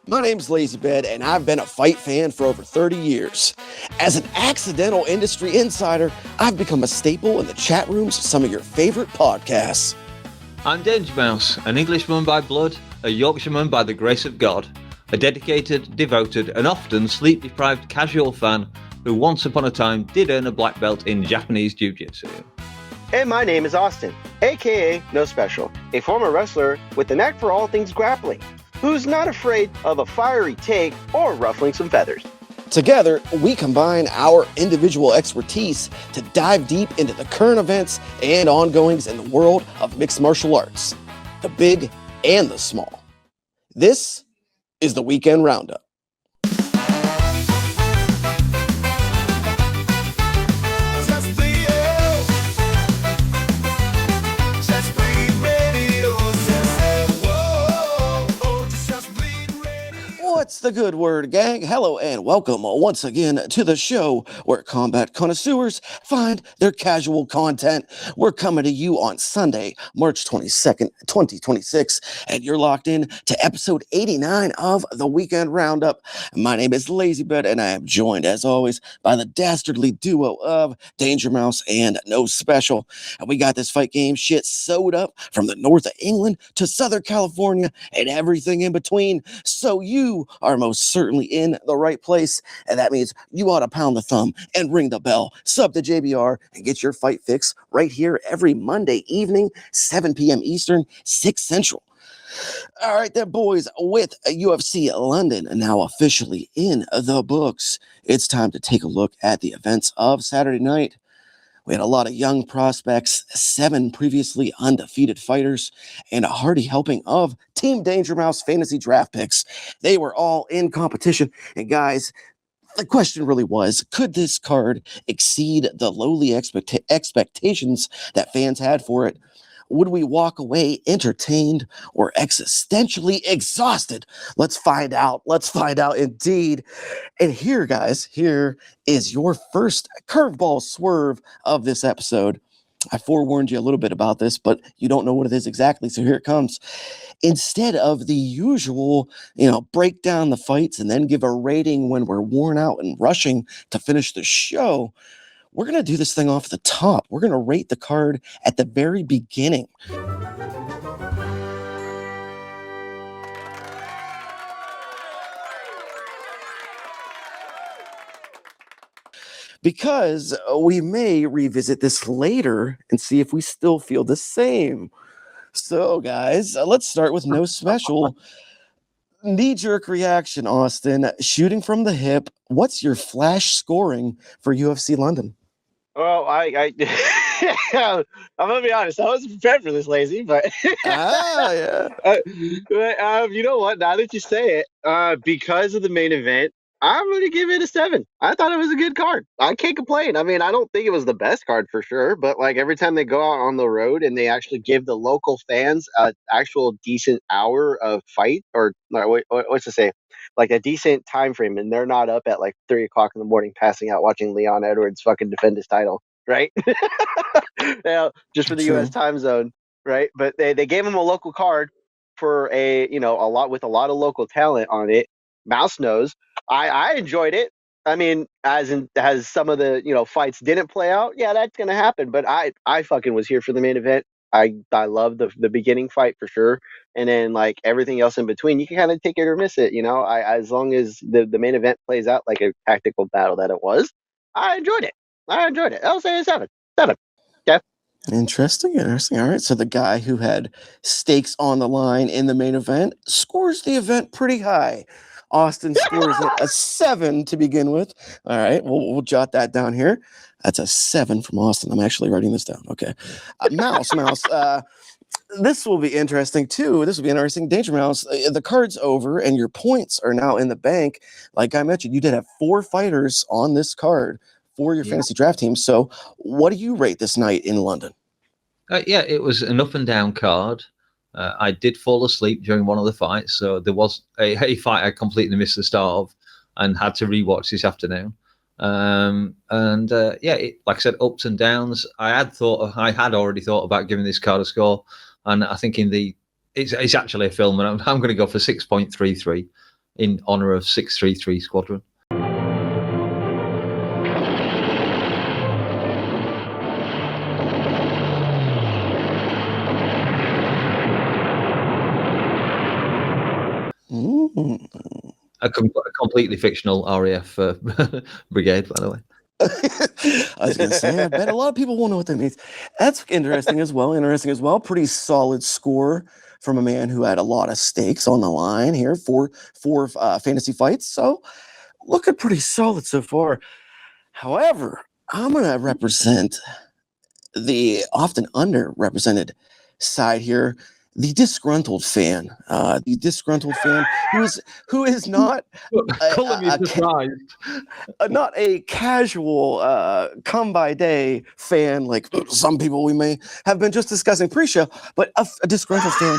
My name's LazyBed, and I've been a fight fan for over 30 years. As an accidental industry insider, I've become a staple in the chat rooms of some of your favorite podcasts. I'm DangerMouse, an Englishman by blood, a Yorkshireman by the grace of God, a dedicated, devoted, and often sleep-deprived casual fan who once upon a time did earn a black belt in Japanese Jiu-Jitsu. And my name is Austin, aka No Special, a former wrestler with a knack for all things grappling, who's not afraid of a fiery take or ruffling some feathers. Together, we combine our individual expertise to dive deep into the current events and ongoings in the world of mixed martial arts, the big and the small. This is the Weekend Roundup. What's the good word, gang? Hello and welcome once again to the show where combat connoisseurs find their casual content. We're coming to you on Sunday, March 22nd, 2026, and you're locked in to episode 89 of the Weekend Roundup. My name is LazyBed, and I am joined, as always, by the dastardly duo of DangerMouse and No Special. And we got this fight game shit sewed up from the north of England to Southern California and everything in between. So you are most certainly in the right place, and that means you ought to pound the thumb and ring the bell, sub to JBR, and get your fight fix right here every Monday evening, 7 p.m. Eastern, 6 Central. All right, then, boys, with UFC London now officially in the books, it's time to take a look at the events of Saturday night. We had a lot of young prospects, 7 previously undefeated fighters, and a hearty helping of Team DangerMouse fantasy draft picks. They were all in competition. And guys, the question really was, could this card exceed the lowly expectations that fans had for it? Would we walk away entertained or existentially exhausted? Let's find out. Let's find out indeed. And here, guys, here is your first curveball swerve of this episode. I forewarned you a little bit about this, but you don't know what it is exactly. So here it comes. Instead of the usual, break down the fights and then give a rating when we're worn out and rushing to finish the show, we're going to do this thing off the top. We're going to rate the card at the very beginning. Because we may revisit this later and see if we still feel the same. So, guys, let's start with No Special. Knee-jerk reaction, Austin. Shooting from the hip. What's your flash scoring for UFC London? Well, I'm gonna be honest. I wasn't prepared for this, Lazy, but yeah. You know what? Now that you say it, because of the main event, I'm gonna give it a 7. I thought it was a good card. I can't complain. I mean, I don't think it was the best card for sure, but like every time they go out on the road and they actually give the local fans a actual decent hour of fight, or what's to say, like a decent time frame, and they're not up at like 3 o'clock in the morning passing out watching Leon Edwards fucking defend his title, right? Just for the True. U.S. time zone, right? But they gave him a local card for a lot with a lot of local talent on it. Mouse knows. I enjoyed it. I mean, as some of the fights didn't play out, yeah, that's gonna happen. But I fucking was here for the main event. I love the beginning fight for sure, and then like everything else in between, you can kind of take it or miss it. As long as the main event plays out like a tactical battle that it was, I enjoyed it. I'll say a 7. Okay. Interesting. All right. So the guy who had stakes on the line in the main event scores the event pretty high. Austin scores it a 7 to begin with. All right. We'll jot that down here. That's a 7 from Austin. I'm actually writing this down. Okay. Mouse. This will be interesting too. This will be interesting. DangerMouse, the card's over and your points are now in the bank. Like I mentioned, you did have 4 fighters on this card for your fantasy draft team. So what do you rate this night in London? Yeah, it was an up and down card. I did fall asleep during one of the fights, so there was a fight I completely missed the start of and had to rewatch this afternoon. Like I said, ups and downs. I had already thought about giving this card a score, and I think it's actually a film, and I'm going to go for 6.33. in honor of 633 Squadron. A completely fictional RAF brigade, by the way. I was going to say, I bet a lot of people won't know what that means. That's interesting as well. Pretty solid score from a man who had a lot of stakes on the line here for fantasy fights. So looking pretty solid so far. However, I'm going to represent the often underrepresented side here, the disgruntled fan. Who is not not a casual come by day fan like some people we may have been just discussing pre-show, but a disgruntled fan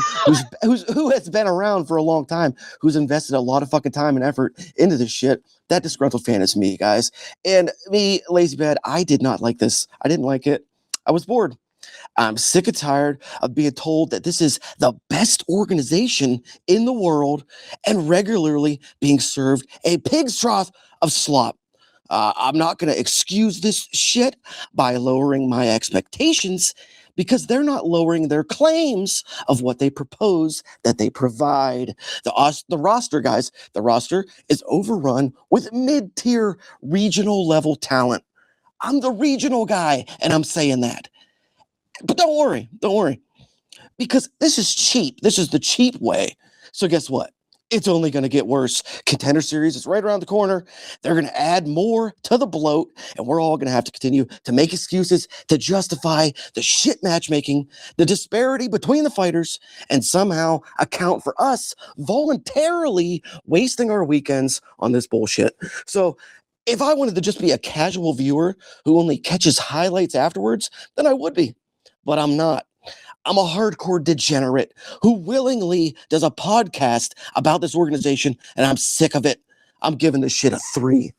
who has been around for a long time, who's invested a lot of fucking time and effort into this shit. That disgruntled fan is me, guys. And me, LazyBed, I did not like this. I didn't like it. I was bored. I'm sick and tired of being told that this is the best organization in the world and regularly being served a pig's trough of slop. I'm not going to excuse this shit by lowering my expectations, because they're not lowering their claims of what they propose that they provide. The roster, guys, the roster is overrun with mid-tier regional level talent. I'm the regional guy, and I'm saying that. But don't worry, because this is cheap. This is the cheap way. So guess what? It's only going to get worse. Contender Series is right around the corner. They're going to add more to the bloat, and we're all going to have to continue to make excuses to justify the shit matchmaking, the disparity between the fighters, and somehow account for us voluntarily wasting our weekends on this bullshit. So if I wanted to just be a casual viewer who only catches highlights afterwards, then I would be. But I'm not. I'm a hardcore degenerate who willingly does a podcast about this organization, and I'm sick of it. I'm giving this shit a 3.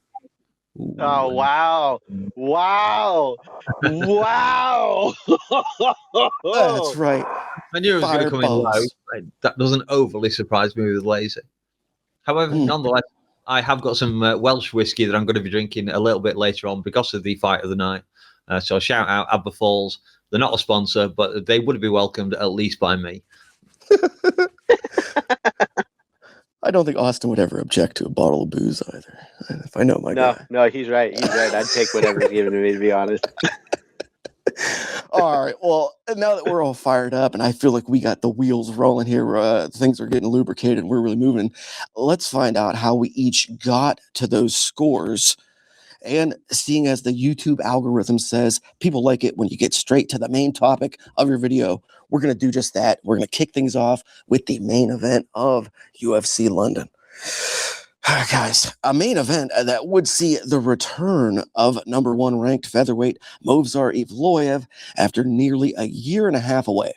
Oh, wow. That's right. I knew it was going to come in low. That doesn't overly surprise me with Lazy. However, nonetheless, I have got some Welsh whiskey that I'm going to be drinking a little bit later on because of the fight of the night. So shout out Abba Falls. They're not a sponsor, but they would be welcomed at least by me. I don't think Austin would ever object to a bottle of booze either. If I know my guy. No, he's right. I'd take whatever's given to me, to be honest. All right. Well, now that we're all fired up and I feel like we got the wheels rolling here, things are getting lubricated, we're really moving. Let's find out how we each got to those scores. And seeing as the YouTube algorithm says people like it when you get straight to the main topic of your video, we're going to do just that. We're going to kick things off with the main event of UFC London. Guys, a main event that would see the return of number 1 ranked featherweight Movsar Evloev after nearly a year and a half away.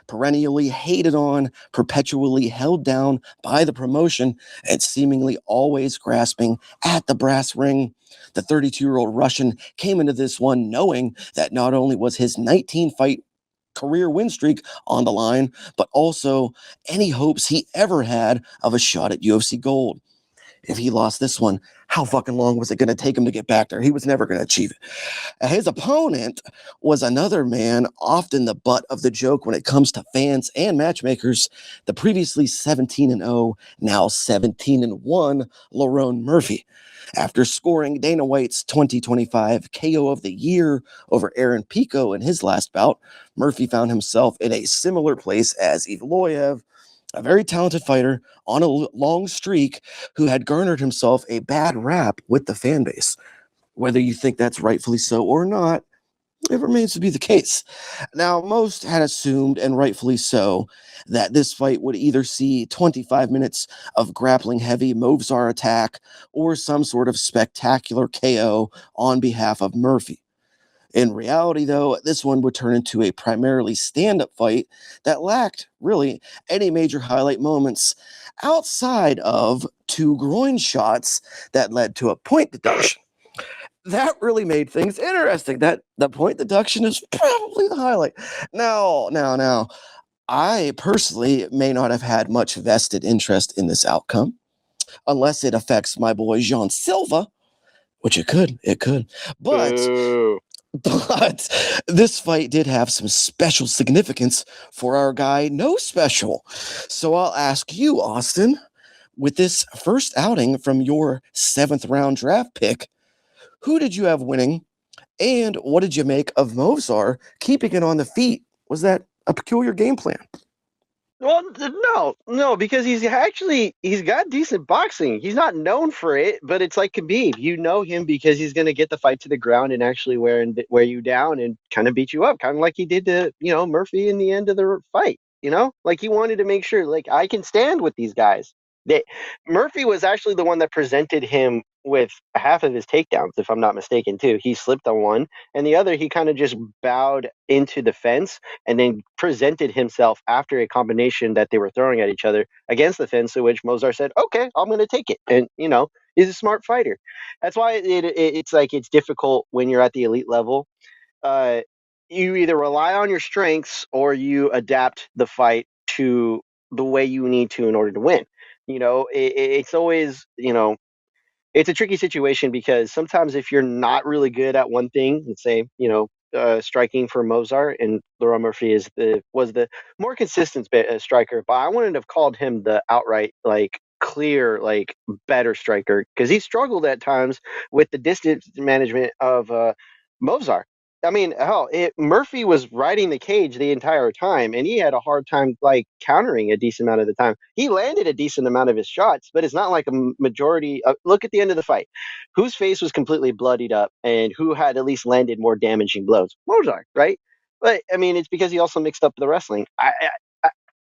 Perennially hated on, perpetually held down by the promotion, and seemingly always grasping at the brass ring, the 32-year-old Russian came into this one knowing that not only was his 19-fight career win streak on the line, but also any hopes he ever had of a shot at UFC gold. If he lost this one, how fucking long was it going to take him to get back there? He was never going to achieve it. His opponent was another man, often the butt of the joke when it comes to fans and matchmakers, the previously 17-0, now 17-1 Lerone Murphy. After scoring Dana White's 2025 KO of the year over Aaron Pico in his last bout, Murphy found himself in a similar place as Evloev, a very talented fighter on a long streak who had garnered himself a bad rap with the fan base. Whether you think that's rightfully so or not, it remains to be the case. Now, most had assumed, and rightfully so, that this fight would either see 25 minutes of grappling heavy Movsar attack or some sort of spectacular KO on behalf of Murphy. In reality, though, this one would turn into a primarily stand-up fight that lacked, really, any major highlight moments outside of 2 groin shots that led to a point deduction. That really made things interesting. That the point deduction is probably the highlight. Now, I personally may not have had much vested interest in this outcome. unless it affects my boy Jean Silva, which it could. But Boo. but this fight did have some special significance for our guy No Special. So I'll ask you, Austin, with this first outing from your 7th round draft pick, who did you have winning, and what did you make of Movsar keeping it on the feet? Was that a peculiar game plan? Well, no, because he's got decent boxing. He's not known for it, but it's like Khabib. You know him because he's going to get the fight to the ground and actually wear you down and kind of beat you up, kind of like he did to Murphy in the end of the fight. Like he wanted to make sure, like, I can stand with these guys. Murphy was actually the one that presented him with half of his takedowns, if I'm not mistaken, too. He slipped on one, and the other he kind of just bowed into the fence and then presented himself after a combination that they were throwing at each other against the fence, to which Mozart said, okay, I'm going to take it. And, he's a smart fighter. That's why it's like it's difficult when you're at the elite level. You either rely on your strengths or you adapt the fight to the way you need to in order to win. It's always, it's a tricky situation because sometimes if you're not really good at one thing, let's say, striking for Mozart, and Laurent Murphy was the more consistent striker, but I wouldn't have called him the outright, like, clear, like, better striker, because he struggled at times with the distance management of Mozart. I mean, hell, Murphy was riding the cage the entire time, and he had a hard time, like, countering a decent amount of the time. He landed a decent amount of his shots, but it's not like a majority. Look at the end of the fight. Whose face was completely bloodied up, and who had at least landed more damaging blows? Mozart, right? But, I mean, it's because he also mixed up the wrestling.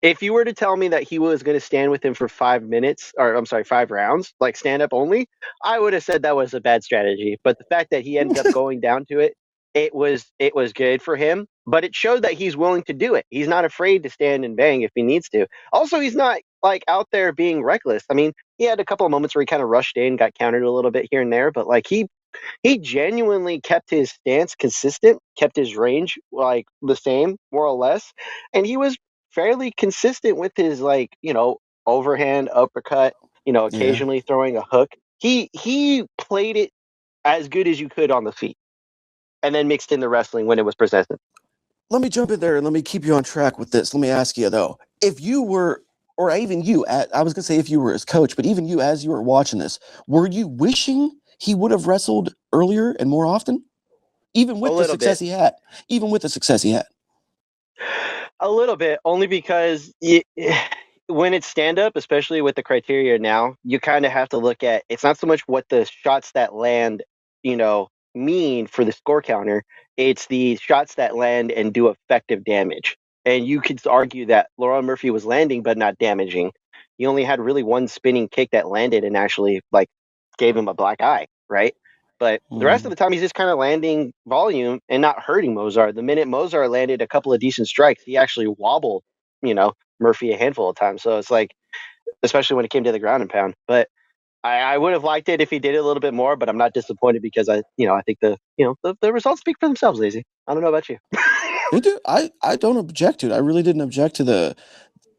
If you were to tell me that he was going to stand with him for 5 minutes, or I'm sorry, 5 rounds, like stand up only, I would have said that was a bad strategy. But the fact that he ended up going down to it, it was good for him, but it showed that he's willing to do it. He's not afraid to stand and bang if he needs to. Also, he's not, like, out there being reckless. I mean, he had a couple of moments where he kind of rushed in, got countered a little bit here and there, but, like, he genuinely kept his stance consistent, kept his range, like, the same, more or less, and he was fairly consistent with his, like, overhand uppercut, occasionally throwing a hook. He played it as good as you could on the feet, and then mixed in the wrestling when it was presented. Let me jump in there and let me keep you on track with this. Let me ask you, though, if you were, or even you, I was going to say if you were his coach, but even you, as you were watching this, were you wishing he would have wrestled earlier and more often? Even with the success he had? Even with the success he had? A little bit, only because when it's stand-up, especially with the criteria now, you kind of have to look at, it's not so much what the shots that land, mean for the score counter. It's the shots that land and do effective damage. And you could argue that Laurent Murphy was landing but not damaging. He only had really one spinning kick that landed and actually, like, gave him a black eye, right? But the rest of the time, he's just kind of landing volume and not hurting Mozart. The minute Mozart landed a couple of decent strikes, he actually wobbled, Murphy a handful of times. So it's like, especially when it came to the ground and pound. But I would have liked it if he did it a little bit more, but I'm not disappointed because I think the results speak for themselves, Lazy. I don't know about you. They do. I don't object to it. I really didn't object to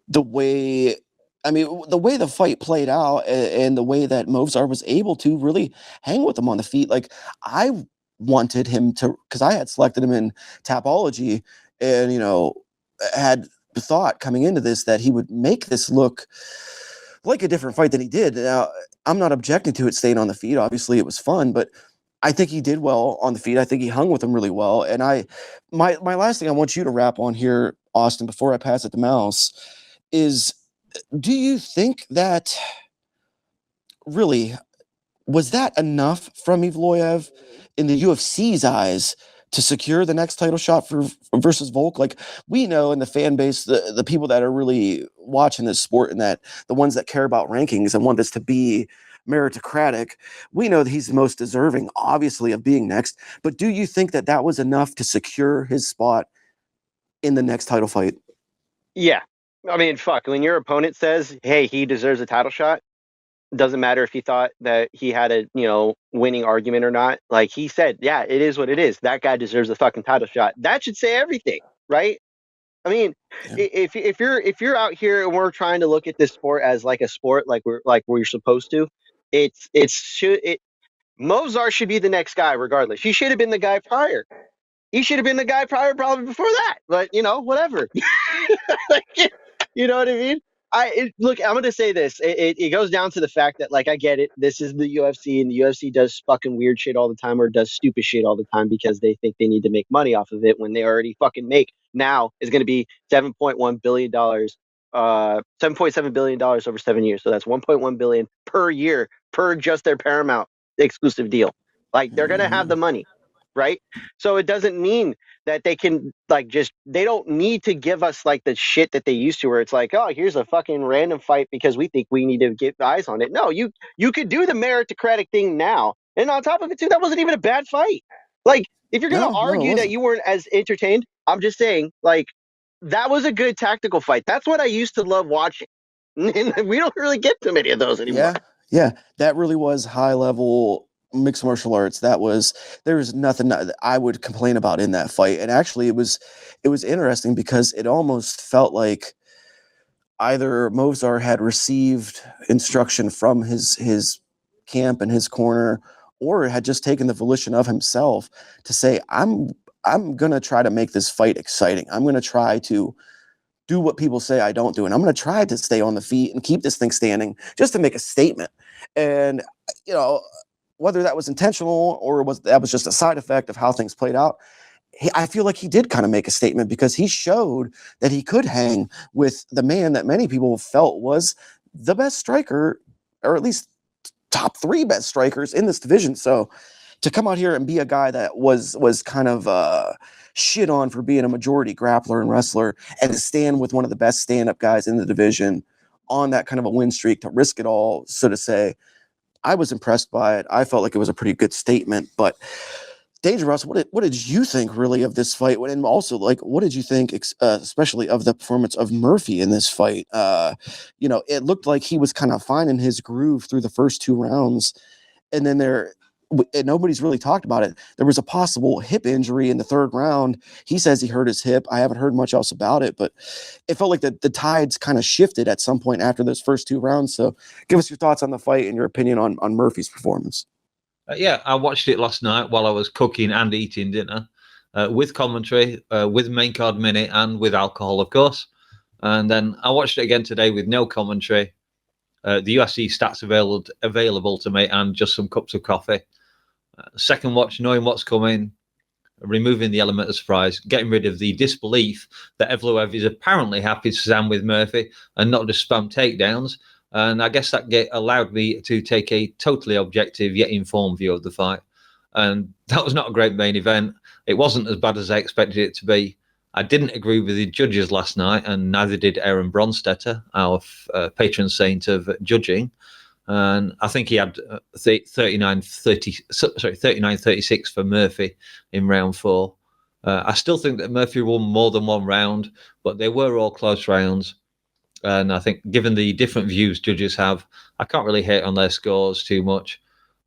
the way, I mean, the way the fight played out and the way that Mozart was able to really hang with him on the feet. Like, I wanted him to, because I had selected him in Tapology and, had thought coming into this that he would make this look like a different fight than he did. Now, I'm not objecting to it staying on the feet. Obviously, it was fun, but I think he did well on the feet. I think he hung with him really well. And my last thing I want you to wrap on here, Austin, before I pass it to Mouse, is, do you think that really was that enough from Evloev in the UFC's eyes to secure the next title shot versus Volk? Like, we know in the fan base, the people that are really watching this sport and that the ones that care about rankings and want this to be meritocratic, we know that he's the most deserving, obviously, of being next. But do you think that that was enough to secure his spot in the next title fight? Yeah. I mean, fuck, when your opponent says, hey, he deserves a title shot, doesn't matter if he thought that he had a, winning argument or not. Like, he said, yeah, it is what it is. That guy deserves a fucking title shot. That should say everything, right? I mean, if you're out here and we're trying to look at this sport as like a sport, like we're supposed to, Mozart should be the next guy regardless. He should have been the guy prior. He should have been the guy prior, probably before that. But whatever. Like, you know what I mean? Look, I'm gonna say this. It goes down to the fact that, like, I get it. This is the UFC, and the UFC does fucking weird shit all the time, or does stupid shit all the time because they think they need to make money off of it when they already fucking make now is going to be $7.1 billion, $7.7 billion over 7 years. So that's 1.1 billion per year per just their Paramount exclusive deal. Like, they're gonna have the money, right? So it doesn't mean that they can they don't need to give us like the shit that they used to, where it's like, oh, here's a fucking random fight because we think we need to get eyes on it. No, you could do the meritocratic thing now, and on top of it too, that wasn't even a bad fight. Like, if you're gonna argue that you weren't as entertained, I'm just saying, like, that was a good tactical fight. That's what I used to love watching. And we don't really get too many of those anymore. Yeah, that really was high level mixed martial arts. There was nothing that I would complain about in that fight. And actually it was interesting because it almost felt like either Movsar had received instruction from his camp and his corner, or had just taken the volition of himself to say, I'm going to try to make this fight exciting. I'm going to try to do what people say I don't do. And I'm going to try to stay on the feet and keep this thing standing just to make a statement. And, whether that was intentional or that was just a side effect of how things played out, I feel like he did kind of make a statement because he showed that he could hang with the man that many people felt was the best striker, or at least top 3 best strikers in this division. So to come out here and be a guy that was kind of shit on for being a majority grappler and wrestler, and to stand with one of the best stand-up guys in the division on that kind of a win streak, to risk it all, so to say, I was impressed by it. I felt like it was a pretty good statement. But DangerMouse, what did you think really of this fight? And also, like, what did you think, especially of the performance of Murphy in this fight? It looked like he was kind of finding his groove through the first 2 rounds, and then and nobody's really talked about it. There was a possible hip injury in the 3rd round. He says he hurt his hip. I haven't heard much else about it, but it felt like the tides kind of shifted at some point after those first 2 rounds. So give us your thoughts on the fight and your opinion on Murphy's performance. I watched it last night while I was cooking and eating dinner, with commentary, with main card minute, and with alcohol, of course. And then I watched it again today with no commentary. The UFC stats available to me, and just some cups of coffee. Second watch, knowing what's coming, removing the element of surprise, getting rid of the disbelief that Evloev is apparently happy to stand with Murphy and not just spam takedowns. And I guess that allowed me to take a totally objective yet informed view of the fight. And that was not a great main event. It wasn't as bad as I expected it to be. I didn't agree with the judges last night, and neither did Aaron Bronstetter, our patron saint of judging. And I think he had 39-36 for Murphy in round 4. I still think that Murphy won more than 1 round, but they were all close rounds. And I think, given the different views judges have, I can't really hate on their scores too much.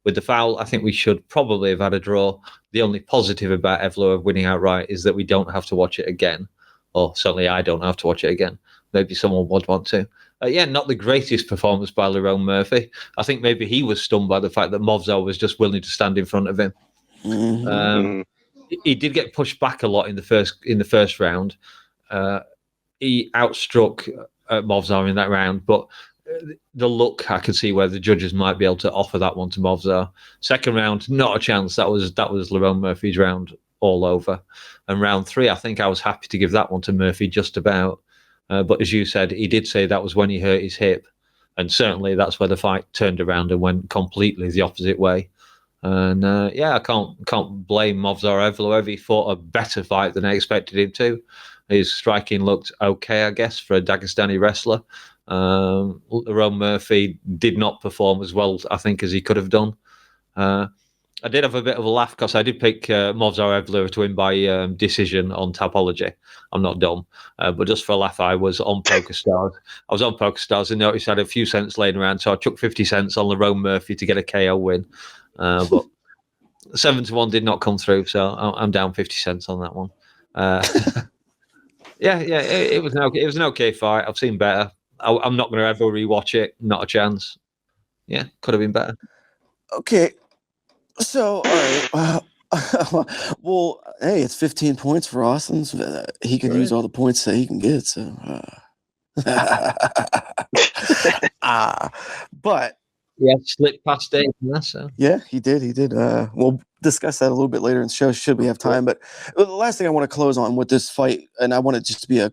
With the foul, I think we should probably have had a draw. The only positive about Evloev winning outright is that we don't have to watch it again. Or certainly I don't have to watch it again. Maybe someone would want to. Not the greatest performance by Lerone Murphy. I think maybe he was stunned by the fact that Movsar was just willing to stand in front of him. He did get pushed back a lot in the first round. He outstruck Movsar in that round, but the look, I could see where the judges might be able to offer that one to Movsar. Second round, not a chance. That was Lerone Murphy's round all over. And round 3, I think I was happy to give that one to Murphy just about. But as you said, he did say that was when he hurt his hip. And certainly that's where the fight turned around and went completely the opposite way. And I can't blame Movsar Evloev. He fought a better fight than I expected him to. His striking looked okay, I guess, for a Dagestani wrestler. Lerone Murphy did not perform as well, I think, as he could have done. I did have a bit of a laugh because I did pick Movsar Evloev to win by decision on Tapology. I'm not dumb. But just for a laugh, I was on PokerStars. I was on PokerStars and noticed I had a few cents laying around, so I took 50 cents on Lerone Murphy to get a KO win. But 7-1 did not come through, so I'm down 50 cents on that one. Yeah, it was an okay fight. I've seen better. I'm not going to ever rewatch it. Not a chance. Yeah, could have been better. Okay, so all right. Well, hey, it's 15 points for Austin. So, he can Sure use is. all the points that he can get. So, but Yeah, slipped past Dave. So. yeah, he did. He did. We'll discuss that a little bit later in the show, should we have time. But the last thing I want to close on with this fight, and I want it just to be a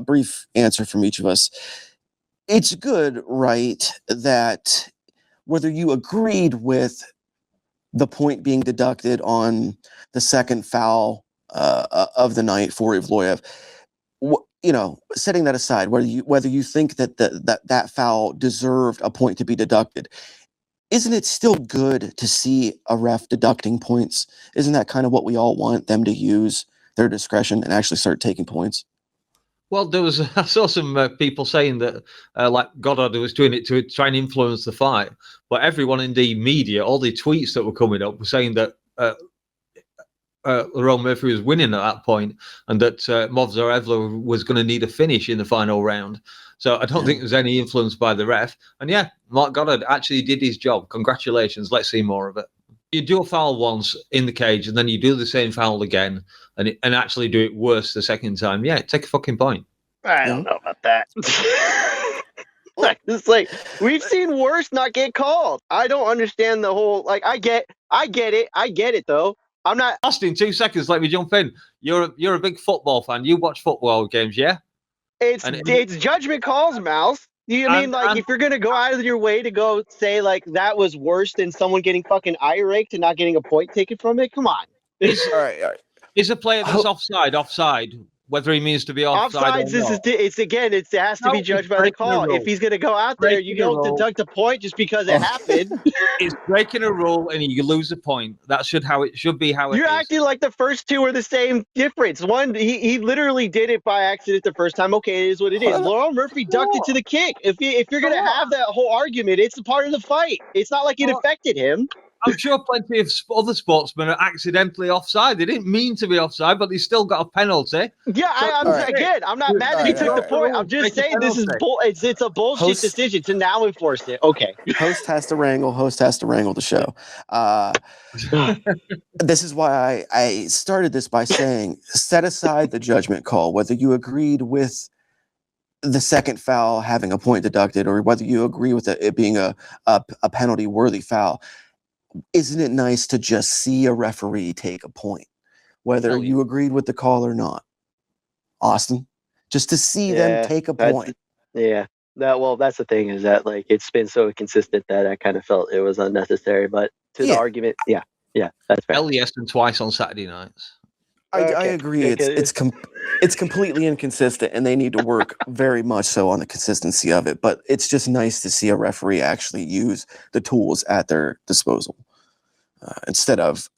brief answer from each of us. It's good, right, that whether you agreed with the point being deducted on the second foul of the night for Evloev, setting that aside, whether you think that foul deserved a point to be deducted, isn't it still good to see a ref deducting points? Isn't that kind of what we all want, them to use their discretion and actually start taking points? Well, I saw some people saying that like Goddard was doing it to try and influence the fight, but everyone in the media, all the tweets that were coming up, were saying that Lerone Murphy was winning at that point, and that Movsar Evloev was going to need a finish in the final round. So I don't think there's any influence by the ref. And yeah, Mark Goddard actually did his job. Congratulations. Let's see more of it. You do a foul once in the cage, and then you do the same foul again, and actually do it worse the second time. Yeah, take a fucking point. I don't know about that. It's like we've seen worse not get called. I don't understand the whole. Like, I get it though. I'm not. Austin, 2 seconds. Let me jump in. You're a big football fan. You watch football games, yeah? It's judgment calls, Mouse. You mean like if you're gonna go out of your way to go say like that was worse than someone getting fucking eye raked and not getting a point taken from it? Come on. All right. Is a player that's offside, whether he means to be offside Offsides, or not? it has to be judged by the call. If he's going to go out there, you don't deduct a point just because it happened. It's breaking a rule and you lose a point. That's how it should be. You're acting like the first two are the same difference. One, he literally did it by accident the first time. Okay, it is what it is. Lerone Murphy ducked it to the kick. If you're going to have that whole argument, it's a part of the fight. It's not like it affected him. I'm sure plenty of other sportsmen are accidentally offside. They didn't mean to be offside, but they still got a penalty. Yeah, I'm not mad that he took the point. I'm just saying this is it's a bullshit decision to now enforce it. Okay. Host has to wrangle the show. This is why I started this by saying, set aside the judgment call, whether you agreed with the second foul having a point deducted or whether you agree with it being a penalty-worthy foul. Isn't it nice to just see a referee take a point, whether you agreed with the call or not? Austin, just to see them take a point. That's the thing, is that like it's been so consistent that I kind of felt it was unnecessary. But to the argument, that's fair. LES and twice on Saturday nights. I agree. It's completely inconsistent, and they need to work very much so on the consistency of it. But it's just nice to see a referee actually use the tools at their disposal instead of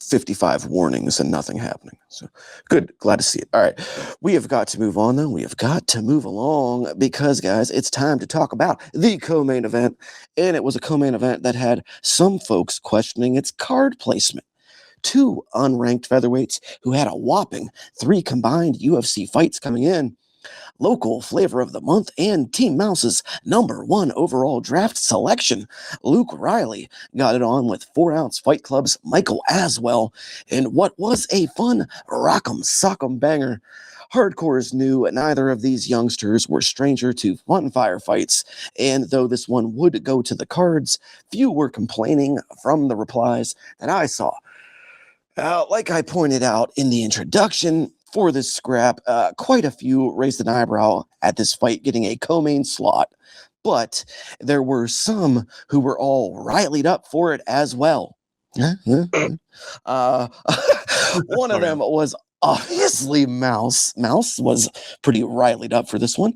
55 warnings and nothing happening. So good. Glad to see it. All right. We have got to move on, though. We have got to move along because, guys, it's time to talk about the co-main event. And it was a co-main event that had some folks questioning its card placement. 2 unranked featherweights who had a whopping 3 combined UFC fights coming in. Local flavor of the month and Team Mouse's #1 overall draft selection. Luke Riley got it on with 4 Ounce Fight Club's Michael Aswell in what was a fun rock'em sock'em banger. Hardcores knew neither of these youngsters were stranger to fun firefights, and though this one would go to the cards, few were complaining from the replies that I saw. Like I pointed out in the introduction for this scrap, quite a few raised an eyebrow at this fight getting a co-main slot, but there were some who were all riled up for it as well. One of them was obviously Mouse. Mouse was pretty riled up for this one.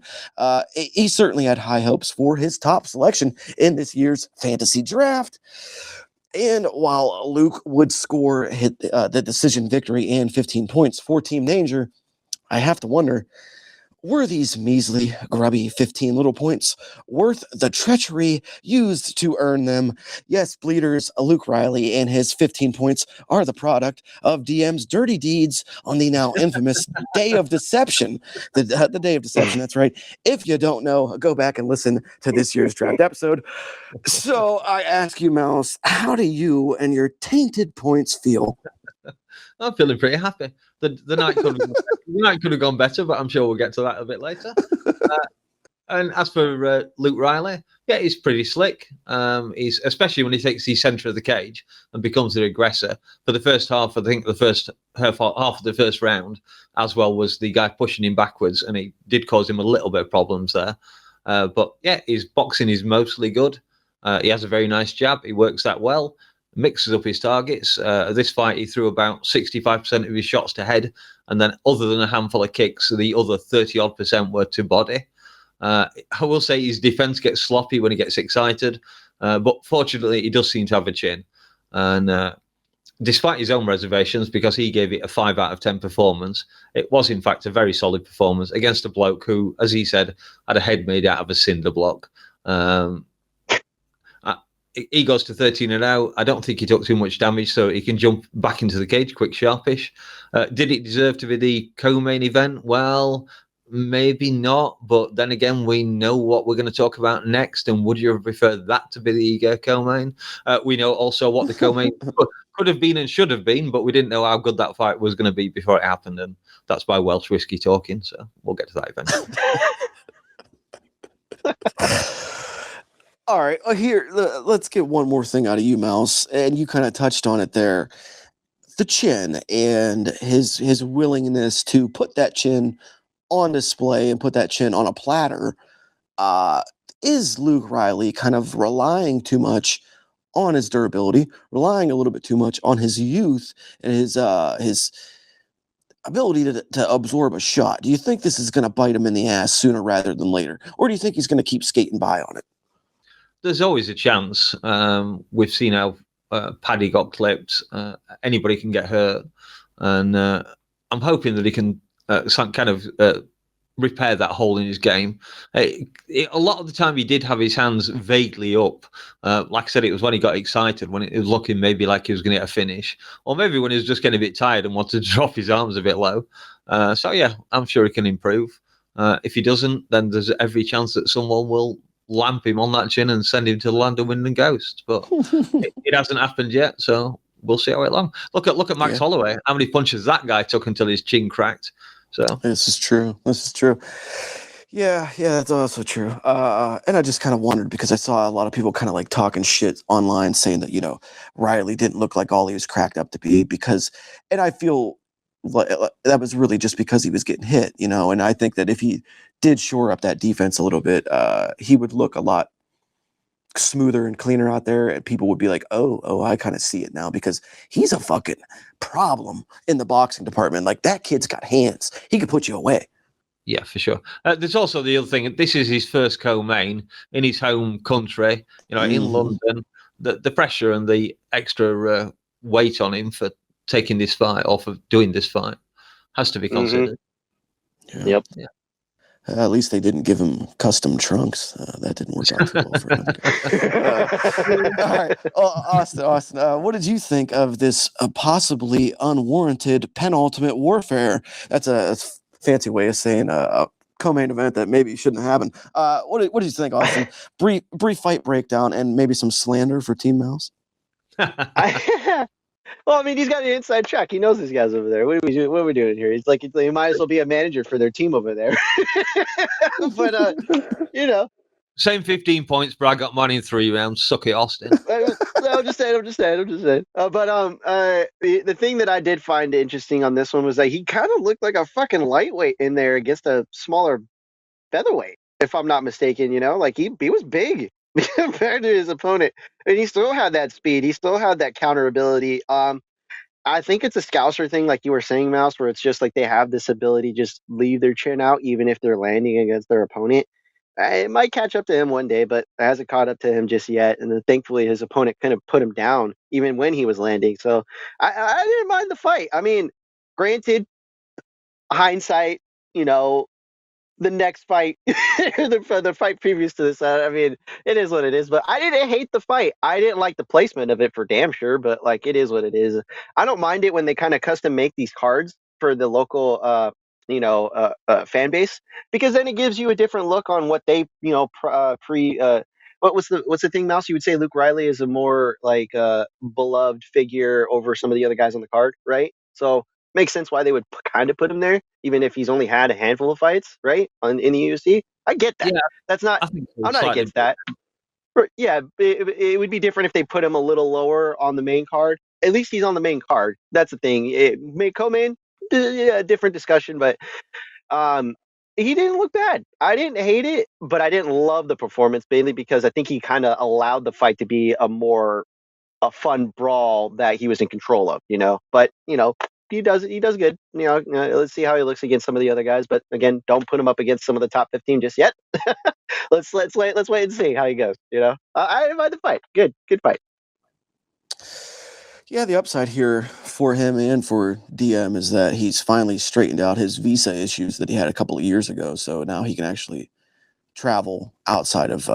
He certainly had high hopes for his top selection in this year's fantasy draft. And while Luke would score the decision victory and 15 points for Team Danger, I have to wonder, Were these measly, grubby 15 little points worth the treachery used to earn them? Yes, bleeders, Luke Riley and his 15 points are the product of DM's dirty deeds on the now infamous Day of Deception. The Day of Deception, that's right. If you don't know, go back and listen to this year's draft episode. So I ask you, Mouse, how do you and your tainted points feel? I'm feeling pretty happy. The night could have gone better, but I'm sure we'll get to that a bit later. And as for Luke Riley, yeah, he's pretty slick. He's especially when he takes the center of the cage and becomes the aggressor. For the first half, I think the first half of the first round, as well was the guy pushing him backwards, and he did cause him a little bit of problems there. But yeah, his boxing is mostly good. He has a very nice jab. He works that well. Mixes up his targets. This fight, he threw about 65% of his shots to head, and then other than a handful of kicks, the other 30-odd% were to body. I will say his defense gets sloppy when he gets excited, but fortunately, he does seem to have a chin. And despite his own reservations, because he gave it a 5 out of 10 performance, it was in fact a very solid performance against a bloke who, as he said, had a head made out of a cinder block. He goes to 13-0. I don't think he took too much damage, so he can jump back into the cage quick, sharpish. Did it deserve to be the co-main event? Well, maybe not. But then again, we know what we're going to talk about next. And would you have preferred that to be the co-main? We know also what the co-main could have been and should have been, but we didn't know how good that fight was going to be before it happened. And that's by Welsh whiskey talking. So we'll get to that eventually. All right, here, let's get one more thing out of you, Mouse, and you kind of touched on it there. The chin and his willingness to put that chin on display and put that chin on a platter. Is Luke Riley kind of relying too much on his durability, relying a little bit too much on his youth and his ability to absorb a shot? Do you think this is going to bite him in the ass sooner rather than later? Or do you think he's going to keep skating by on it? There's always a chance. We've seen how Paddy got clipped. Anybody can get hurt. And I'm hoping that he can kind of repair that hole in his game. A lot of the time he did have his hands vaguely up. Like I said, it was when he got excited, when it was looking maybe like he was going to get a finish. Or maybe when he was just getting a bit tired and wanted to drop his arms a bit low. So yeah, I'm sure he can improve. If he doesn't, then there's every chance that someone will lamp him on that chin and send him to the land of wind and ghosts, but it hasn't happened yet, so we'll see how it long. Look at Max Holloway, how many punches that guy took until his chin cracked. So this is true. Yeah, that's also true. And I just kind of wondered, because I saw a lot of people kind of like talking shit online saying that, Riley didn't look like all he was cracked up to be, and I feel that was really just because he was getting hit, and I think that if he did shore up that defense a little bit, he would look a lot smoother and cleaner out there, and people would be like, oh, I kind of see it now, because he's a fucking problem in the boxing department. Like, that kid's got hands. He could put you away. Yeah, for sure. There's also the other thing. This is his first co-main in his home country, in London. The pressure and the extra weight on him for taking this fight or for doing this fight has to be considered. Yeah. Yep. Yeah. At least they didn't give him custom trunks. That didn't work out too well for him. All right. Austin, what did you think of this possibly unwarranted penultimate warfare? That's a fancy way of saying a co-main event that maybe shouldn't happen. What did you think, Austin? Brief fight breakdown and maybe some slander for Team Mouse? Well, I mean, he's got an inside track. He knows these guys over there. What are we doing here? He's like, he might as well be a manager for their team over there. But same 15 points, but I got mine in 3 rounds. Suck it, Austin. I'm just saying. The thing that I did find interesting on this one was that he kind of looked like a fucking lightweight in there against a smaller featherweight, if I'm not mistaken. Like he was big compared to his opponent, and he still had that speed. He still had that counter ability. I think it's a Scouser thing, like you were saying, Mouse, where it's just like they have this ability to just leave their chin out, even if they're landing against their opponent. It might catch up to him one day, but it hasn't caught up to him just yet. And then thankfully his opponent kind of put him down even when he was landing. So I didn't mind the fight. I mean, granted, hindsight, the next fight, the fight previous to this. I mean, it is what it is. But I didn't hate the fight. I didn't like the placement of it for damn sure. But like, it is what it is. I don't mind it when they kind of custom make these cards for the local, fan base, because then it gives you a different look on what they, what's the thing, Mouse? You would say Luke Riley is a more like beloved figure over some of the other guys on the card, right? So makes sense why they would kind of put him there, even if he's only had a handful of fights, right? In the UFC. I get that. Yeah, That's not. I think I'm not slightly against that. Yeah, it would be different if they put him a little lower on the main card. At least he's on the main card. That's the thing. Co-main, yeah, different discussion, but he didn't look bad. I didn't hate it, but I didn't love the performance, mainly because I think he kind of allowed the fight to be a fun brawl that he was in control of, But he does good. Let's see how he looks against some of the other guys. But again, don't put him up against some of the top 15 just yet. let's wait and see how he goes. I invite the fight. Good fight. Yeah, the upside here for him and for DM is that he's finally straightened out his visa issues that he had a couple of years ago. So now he can actually travel outside of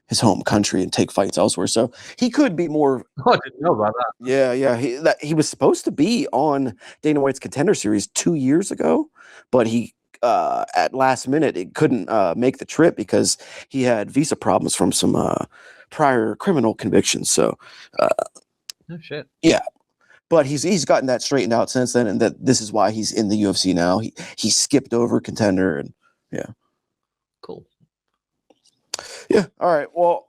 his home country and take fights elsewhere. So he could be more. Oh, I didn't know about that. Yeah. He was supposed to be on Dana White's Contender Series 2 years ago, but he at last minute it couldn't make the trip because he had visa problems from some prior criminal convictions. So. Oh shit. Yeah. But he's gotten that straightened out since then, and that this is why he's in the UFC now. He skipped over Contender, and yeah. Cool. Yeah. All right. Well,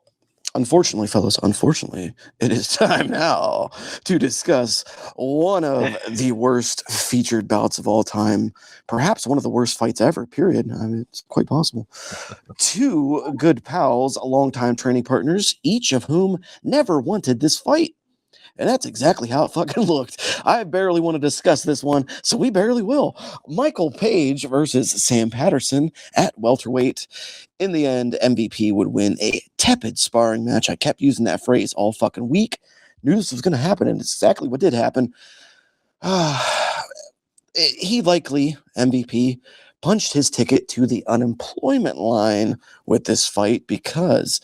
unfortunately, fellas, it is time now to discuss one of the worst featured bouts of all time, perhaps one of the worst fights ever, period. I mean, it's quite possible. Two good pals, longtime training partners, each of whom never wanted this fight. And that's exactly how it fucking looked. I barely want to discuss this one, so we barely will. Michael Page versus Sam Patterson at welterweight. In the end, MVP would win a tepid sparring match. I kept using that phrase all fucking week. Knew this was going to happen, and it's exactly what did happen. He likely, MVP, punched his ticket to the unemployment line with this fight because...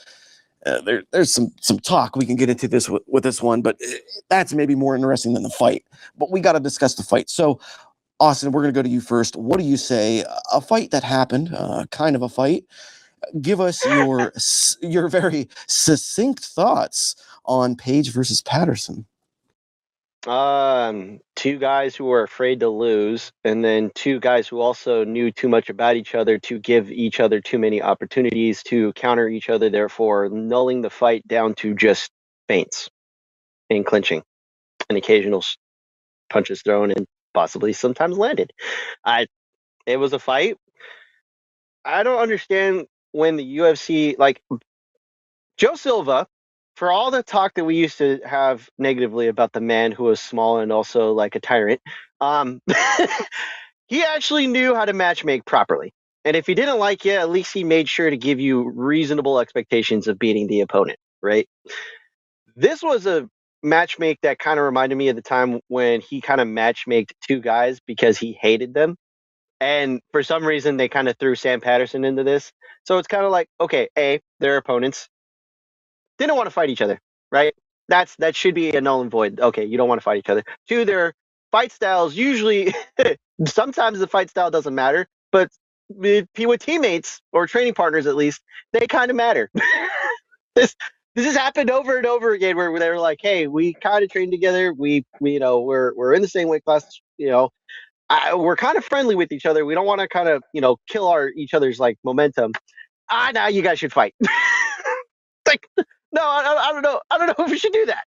there's some talk we can get into this with this one, but that's maybe more interesting than the fight. But we got to discuss the fight. So, Austin, we're going to go to you first. What do you say? A fight that happened, kind of a fight. Give us your very succinct thoughts on Page versus Patterson. Two guys who were afraid to lose, and then two guys who also knew too much about each other to give each other too many opportunities to counter each other, therefore nulling the fight down to just feints and clinching and occasional punches thrown and possibly sometimes landed. It was a fight. I don't understand when the UFC, like Joe Silva, for all the talk that we used to have negatively about the man who was small and also like a tyrant, he actually knew how to matchmake properly. And if he didn't like you, at least he made sure to give you reasonable expectations of beating the opponent, right? This was a matchmake that kind of reminded me of the time when he kind of matchmaked two guys because he hated them. And for some reason, they kind of threw Sam Patterson into this. So it's kind of like, okay, they're opponents. Didn't want to fight each other, right? That should be a null and void. Okay, you don't want to fight each other. Two, their fight styles usually, sometimes the fight style doesn't matter, but with teammates or training partners at least, they kind of matter. This has happened over and over again where they were like, hey, we kind of train together. We're in the same weight class. We're kind of friendly with each other. We don't want to kind of kill each other's like momentum. Now you guys should fight. Like. No, I don't know. I don't know if we should do that.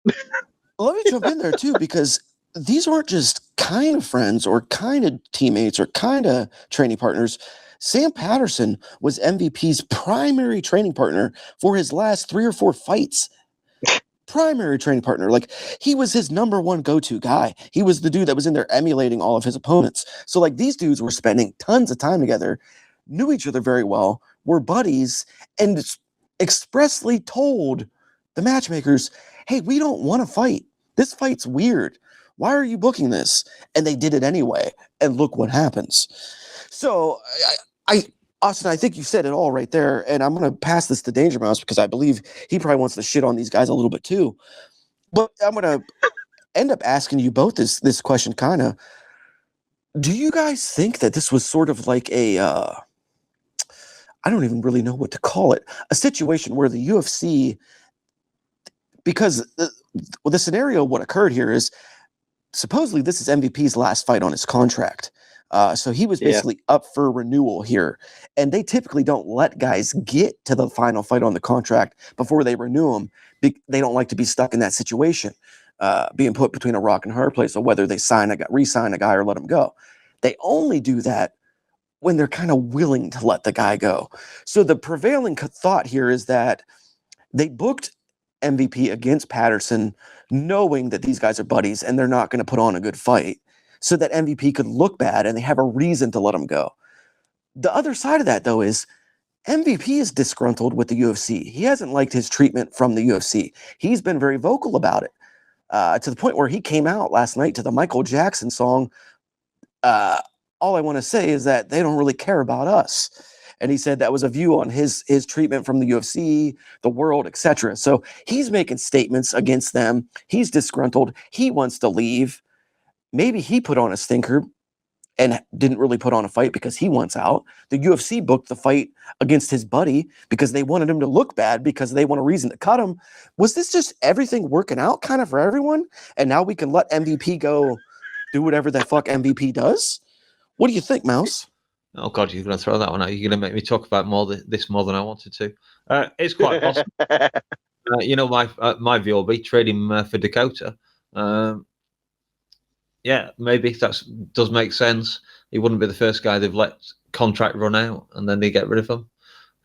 Let me jump in there, too, because these aren't just kind of friends or kind of teammates or kind of training partners. Sam Patterson was MVP's primary training partner for his last 3 or 4 fights. Primary training partner. Like, he was his number one go-to guy. He was the dude that was in there emulating all of his opponents. So, like, these dudes were spending tons of time together, knew each other very well, were buddies, and expressly told the matchmakers, hey, we don't want to fight. This fight's weird. Why are you booking this? And they did it anyway. And look what happens. So Austin, I think you said it all right there, and I'm going to pass this to DangerMouse because I believe he probably wants to shit on these guys a little bit too. But I'm going to end up asking you both this question, kind of. Do you guys think that this was sort of like a, I don't even really know what to call it, a situation where the UFC, because the scenario, what occurred here is supposedly this is MVP's last fight on his contract. So he was basically up for renewal here. And they typically don't let guys get to the final fight on the contract before they renew them. They don't like to be stuck in that situation, being put between a rock and a hard place of whether they re-sign a guy or let him go. They only do that when they're kind of willing to let the guy go. So the prevailing thought here is that they booked MVP against Patterson knowing that these guys are buddies and they're not going to put on a good fight, so that MVP could look bad and they have a reason to let him go. The other side of that, though, is MVP is disgruntled with the UFC. He hasn't liked his treatment from the UFC. He's been very vocal about it, to the point where he came out last night to the Michael Jackson song, all I want to say is that they don't really care about us. And he said that was a view on his treatment from the UFC, the world, etc. So he's making statements against them. He's disgruntled. He wants to leave. Maybe he put on a stinker and didn't really put on a fight because he wants out. The UFC booked the fight against his buddy because they wanted him to look bad because they want a reason to cut him. Was this just everything working out kind of for everyone? And now we can let MVP go do whatever the fuck MVP does? What do you think, Mouse? Oh God, you're going to throw that one out. You're going to make me talk about this more than I wanted to. It's quite possible. My view will be trading for Dakota. Yeah, maybe that does make sense. He wouldn't be the first guy they've let contract run out and then they get rid of him.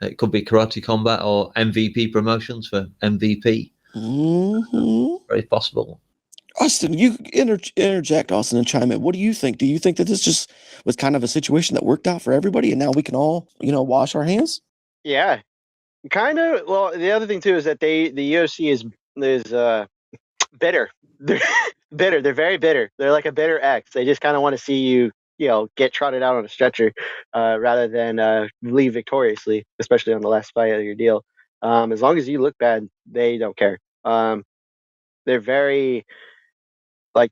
It could be Karate Combat or MVP promotions for MVP. Mm-hmm. Very possible. Austin, you interject, Austin, and chime in. What do you think? Do you think that this just was kind of a situation that worked out for everybody and now we can all, wash our hands? Yeah, kind of. Well, the other thing too is that the UFC is bitter. They're bitter. They're very bitter. They're like a bitter ex. They just kind of want to see you, get trotted out on a stretcher, rather than leave victoriously, especially on the last fight of your deal. As long as you look bad, they don't care. They're very like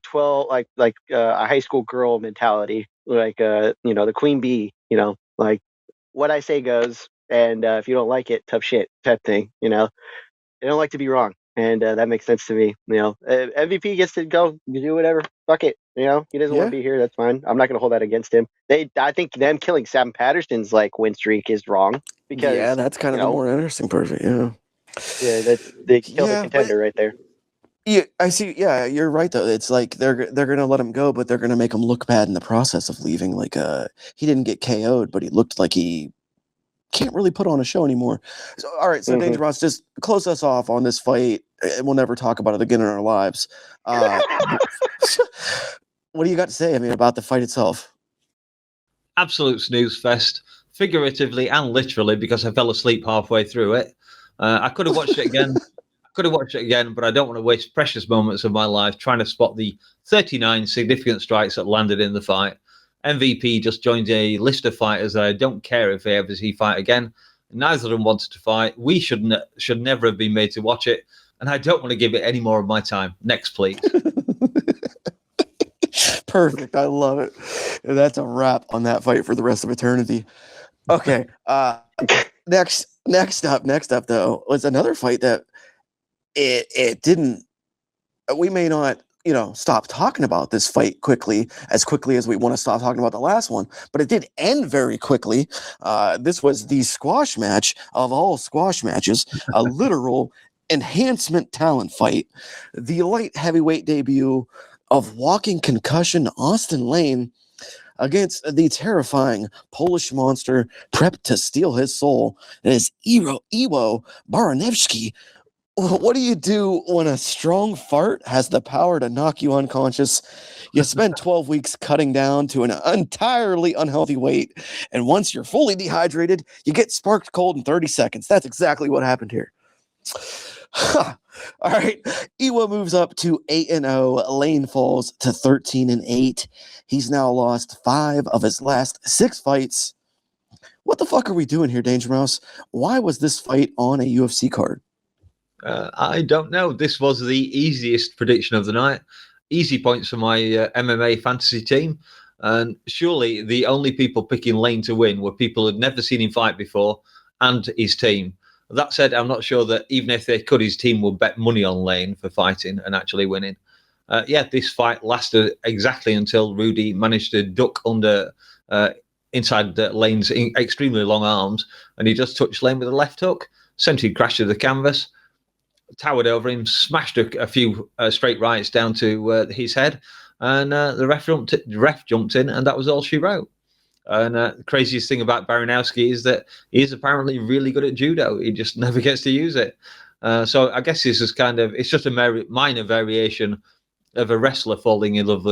a high school girl mentality, like the queen bee. Like what I say goes, and if you don't like it, tough shit type thing. They don't like to be wrong. And that makes sense to me. MVP gets to go do whatever. Fuck it. He doesn't want to be here. That's fine. I'm not going to hold that against him. I think them killing Sam Patterson's win streak is wrong because that's kind of the more interesting part of it. Yeah, they killed the contender right there. Yeah, I see. Yeah, you're right though. It's like they're going to let him go, but they're going to make him look bad in the process of leaving. Like he didn't get KO'd, but he looked like he can't really put on a show anymore. So, all right, so DangerMouse, just close us off on this fight. We'll never talk about it again in our lives. What do you got to say? About the fight itself? Absolute snooze fest, figuratively and literally, because I fell asleep halfway through it. I could have watched it again. But I don't want to waste precious moments of my life trying to spot the 39 significant strikes that landed in the fight. MVP just joined a list of fighters that I don't care if they ever see fight again. Neither of them wanted to fight. We should never have been made to watch it, and I don't want to give it any more of my time. Next, please. Perfect. I love it. That's a wrap on that fight for the rest of eternity. Okay. Next up though was another fight that it didn't. We may not stop talking about this fight as quickly as we want to stop talking about the last one, but it did end very quickly. This was the squash match of all squash matches, a literal enhancement talent fight. The light heavyweight debut of walking concussion Austin Lane against the terrifying Polish monster prepped to steal his soul. It is Iwo Baranewski. What do you do when a strong fart has the power to knock you unconscious? You spend 12 weeks cutting down to an entirely unhealthy weight, and once you're fully dehydrated, you get sparked cold in 30 seconds. That's exactly what happened here. All right. Iwo moves up to 8-0. Lane falls to 13-8. He's now lost 5 of his last 6 fights. What the fuck are we doing here, DangerMouse? Why was this fight on a UFC card? I don't know. This was the easiest prediction of the night. Easy points for my MMA fantasy team. And surely the only people picking Lane to win were people who had never seen him fight before and his team. That said, I'm not sure that even if they could, his team would bet money on Lane for fighting and actually winning. This fight lasted exactly until Rudy managed to duck under inside Lane's extremely long arms, and he just touched Lane with a left hook, sent him crash to the canvas, towered over him, smashed a few straight rights down to his head, and the ref jumped in, and that was all she wrote. And the craziest thing about Baranowski is that he's apparently really good at judo. He just never gets to use it. So I guess this is it's just a minor variation of a wrestler falling in love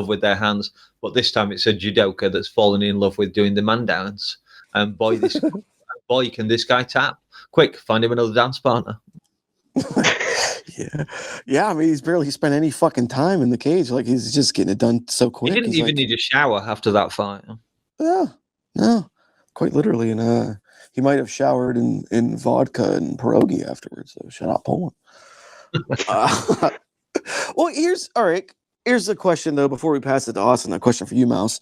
with their hands, but this time it's a judoka that's fallen in love with doing the man dance. And boy, can this guy tap! Quick, find him another dance partner. Yeah. I mean, he's barely spent any fucking time in the cage. Like, he's just getting it done so quick. He didn't even need a shower after that fight. Yeah, no, quite literally. And he might have showered in vodka and pierogi afterwards. So shut up, Poland. Well, here's the question, though, before we pass it to Austin. A question for you, Mouse.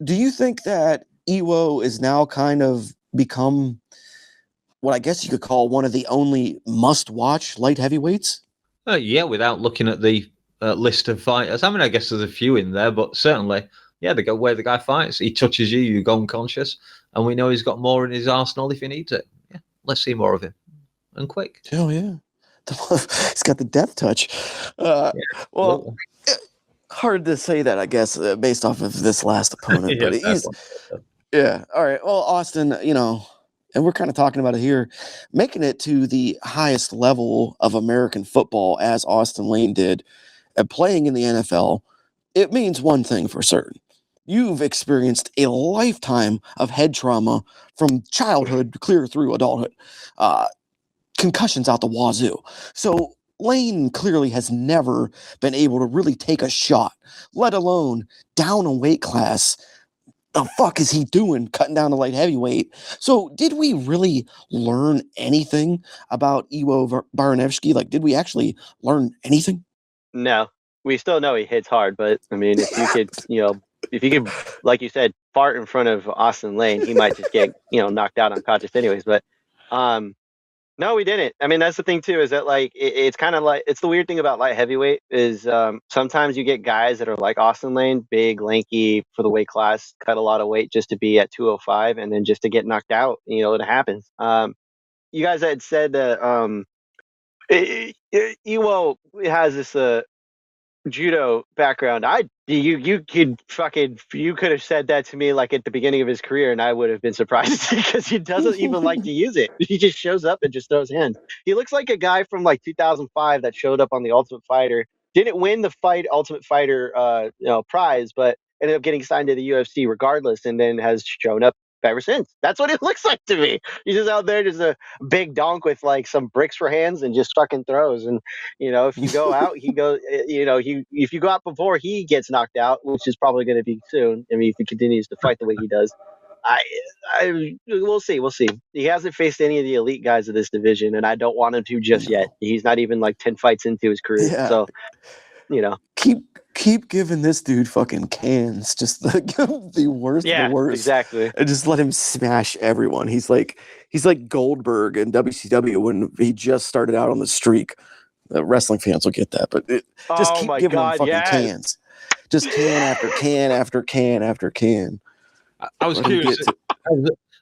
Do you think that Ewo is now kind of become what I guess you could call one of the only must-watch light heavyweights? Without looking at the list of fighters. I mean, I guess there's a few in there, but certainly, where the guy fights, he touches you, you go unconscious, and we know he's got more in his arsenal if he needs it. Yeah, let's see more of him, and quick. Oh, yeah. He's got the death touch. Well, hard to say that, I guess, based off of this last opponent. But all right. Well, Austin, and we're kind of talking about it here, making it to the highest level of American football as Austin Lane did, and playing in the NFL, it means one thing for certain. You've experienced a lifetime of head trauma from childhood clear through adulthood. Concussions out the wazoo. So Lane clearly has never been able to really take a shot, let alone down a weight class. The fuck is he doing cutting down to light heavyweight? So did we really learn anything about Ewo Baranowski? Like, did we actually learn anything? No, we still know he hits hard, but I mean, if you could, like you said, fart in front of Austin Lane, he might just get, knocked out unconscious anyways. But, no, we didn't. I mean, that's the thing too, is that like, it's kind of like, it's the weird thing about light heavyweight is sometimes you get guys that are like Austin Lane, big, lanky for the weight class, cut a lot of weight just to be at 205 and then just to get knocked out. It happens. You guys had said that Ewo has this judo background. You could have said that to me like at the beginning of his career, and I would have been surprised because he doesn't even like to use it. He just shows up and just throws hands. He looks like a guy from like 2005 that showed up on the Ultimate Fighter. Didn't win the Ultimate Fighter prize, but ended up getting signed to the UFC regardless, and then has shown up ever since. That's what it looks like to me. He's just out there, just a big donk with like some bricks for hands and just fucking throws. And if you go out, he goes. If you go out before he gets knocked out, which is probably going to be soon. I mean, if he continues to fight the way he does, we'll see. We'll see. He hasn't faced any of the elite guys of this division, and I don't want him to just yet. He's not even like 10 fights into his career. Yeah. So, keep giving this dude fucking cans, just the worst of the worst. Exactly. And just let him smash everyone. He's like Goldberg in WCW when he just started out on the streak. Wrestling fans will get that, but just keep giving him fucking cans. Just can after can after can after can. I was curious.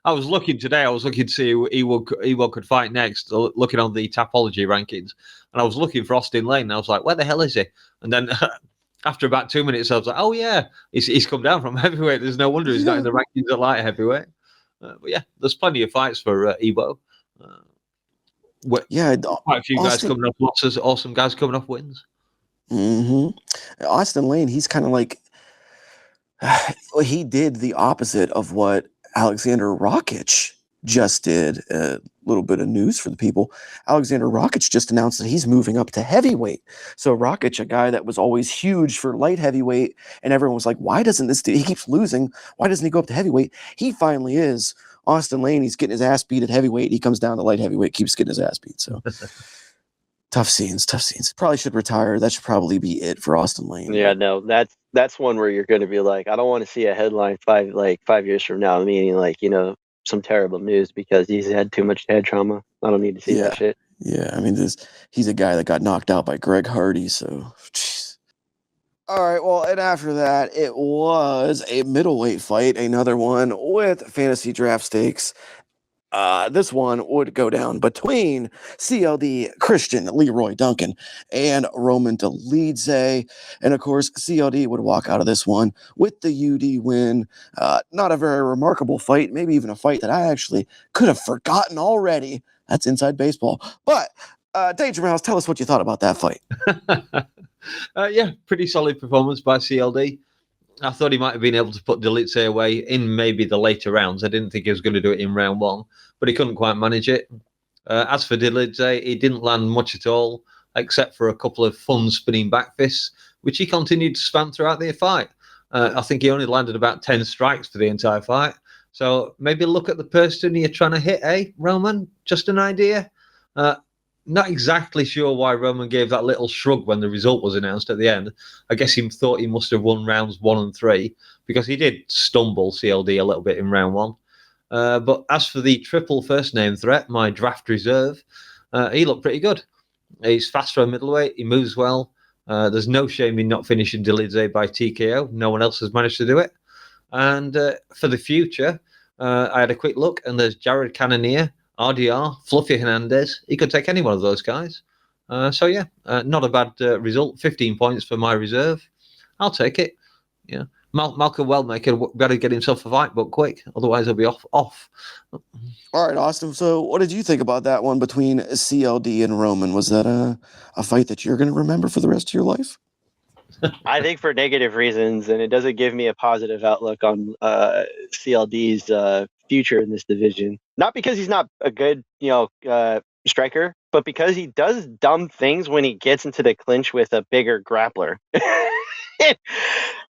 I was looking today. I was looking to see who Ewo could fight next. Looking on the Tapology rankings, and I was looking for Austin Lane. And I was like, "Where the hell is he?" And then after about 2 minutes, I was like, "Oh yeah, he's come down from heavyweight. There's no wonder he's not in the rankings at light heavyweight." But yeah, there's plenty of fights for Ewo. Quite a few guys coming off losses. Awesome guys coming off wins. Mm-hmm. Austin Lane, he's kind of like he did the opposite of what Alexander Rakic just did. A little bit of news for the people. Alexander Rakic just announced that he's moving up to heavyweight. So Rakic, a guy that was always huge for light heavyweight, and everyone was like, why doesn't this dude, he keeps losing, why doesn't he go up to heavyweight? He finally is Austin Lane, he's getting his ass beat at heavyweight. He comes down to light heavyweight, keeps getting his ass beat. So tough scenes. Probably should retire. That should probably be it for Austin Lane. Yeah, no, that's one where you're going to be like, I don't want to see a headline 5 years from now, meaning like, some terrible news because he's had too much head trauma. I don't need to see that shit. Yeah, I mean, he's a guy that got knocked out by Greg Hardy, so jeez. All right, well, and after that, it was a middleweight fight, another one with fantasy draft stakes. This one would go down between CLD Christian Leroy Duncan and Roman Dolidze. And of course, CLD would walk out of this one with the UD win. Not a very remarkable fight, maybe even a fight that I actually could have forgotten already. That's inside baseball. But DangerMouse, tell us what you thought about that fight. Yeah, pretty solid performance by CLD. I thought he might have been able to put Dolidze away in maybe the later rounds. I didn't think he was going to do it in round one, but he couldn't quite manage it. As for Dolidze, he didn't land much at all, except for a couple of fun spinning back fists, which he continued to spam throughout the fight. I think he only landed about 10 strikes for the entire fight. So maybe look at the person you're trying to hit, Roman? Just an idea? Not exactly sure why Roman gave that little shrug when the result was announced at the end. I guess he thought he must have won rounds 1 and 3 because he did stumble CLD a little bit in round 1. But as for the triple first name threat, my draft reserve, he looked pretty good. He's fast for a middleweight. He moves well. There's no shame in not finishing Dolidze by TKO. No one else has managed to do it. And for the future, I had a quick look, and there's Jared Cannonier, RDR, Fluffy Hernandez. He could take any one of those guys. So yeah, not a bad result. 15 points for my reserve. I'll take it. Yeah, Malcolm Wellmaker better get himself a fight, but quick. Otherwise, he'll be off. All right, Austin. So what did you think about that one between CLD and Roman? Was that a fight that you're going to remember for the rest of your life? I think for negative reasons, and it doesn't give me a positive outlook on CLD's future in this division. Not because he's not a good, striker, but because he does dumb things when he gets into the clinch with a bigger grappler.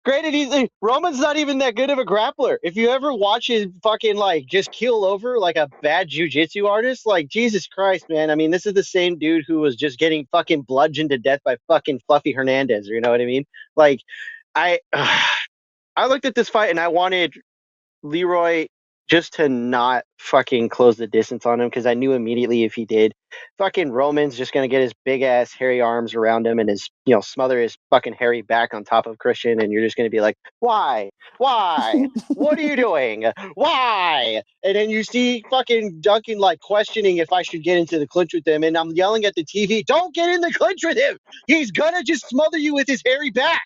Granted, Roman's not even that good of a grappler. If you ever watch his fucking just keel over like a bad jiu-jitsu artist, Jesus Christ, man. I mean, this is the same dude who was just getting fucking bludgeoned to death by fucking Fluffy Hernandez. You know what I mean? I looked at this fight and I wanted Leroy just to not fucking close the distance on him because I knew immediately if he did, fucking Roman's just gonna get his big ass hairy arms around him and his smother his fucking hairy back on top of Christian, and you're just gonna be like, why, what are you doing, why? And then you see fucking Duncan questioning if I should get into the clinch with him, and I'm yelling at the TV, don't get in the clinch with him, he's gonna just smother you with his hairy back.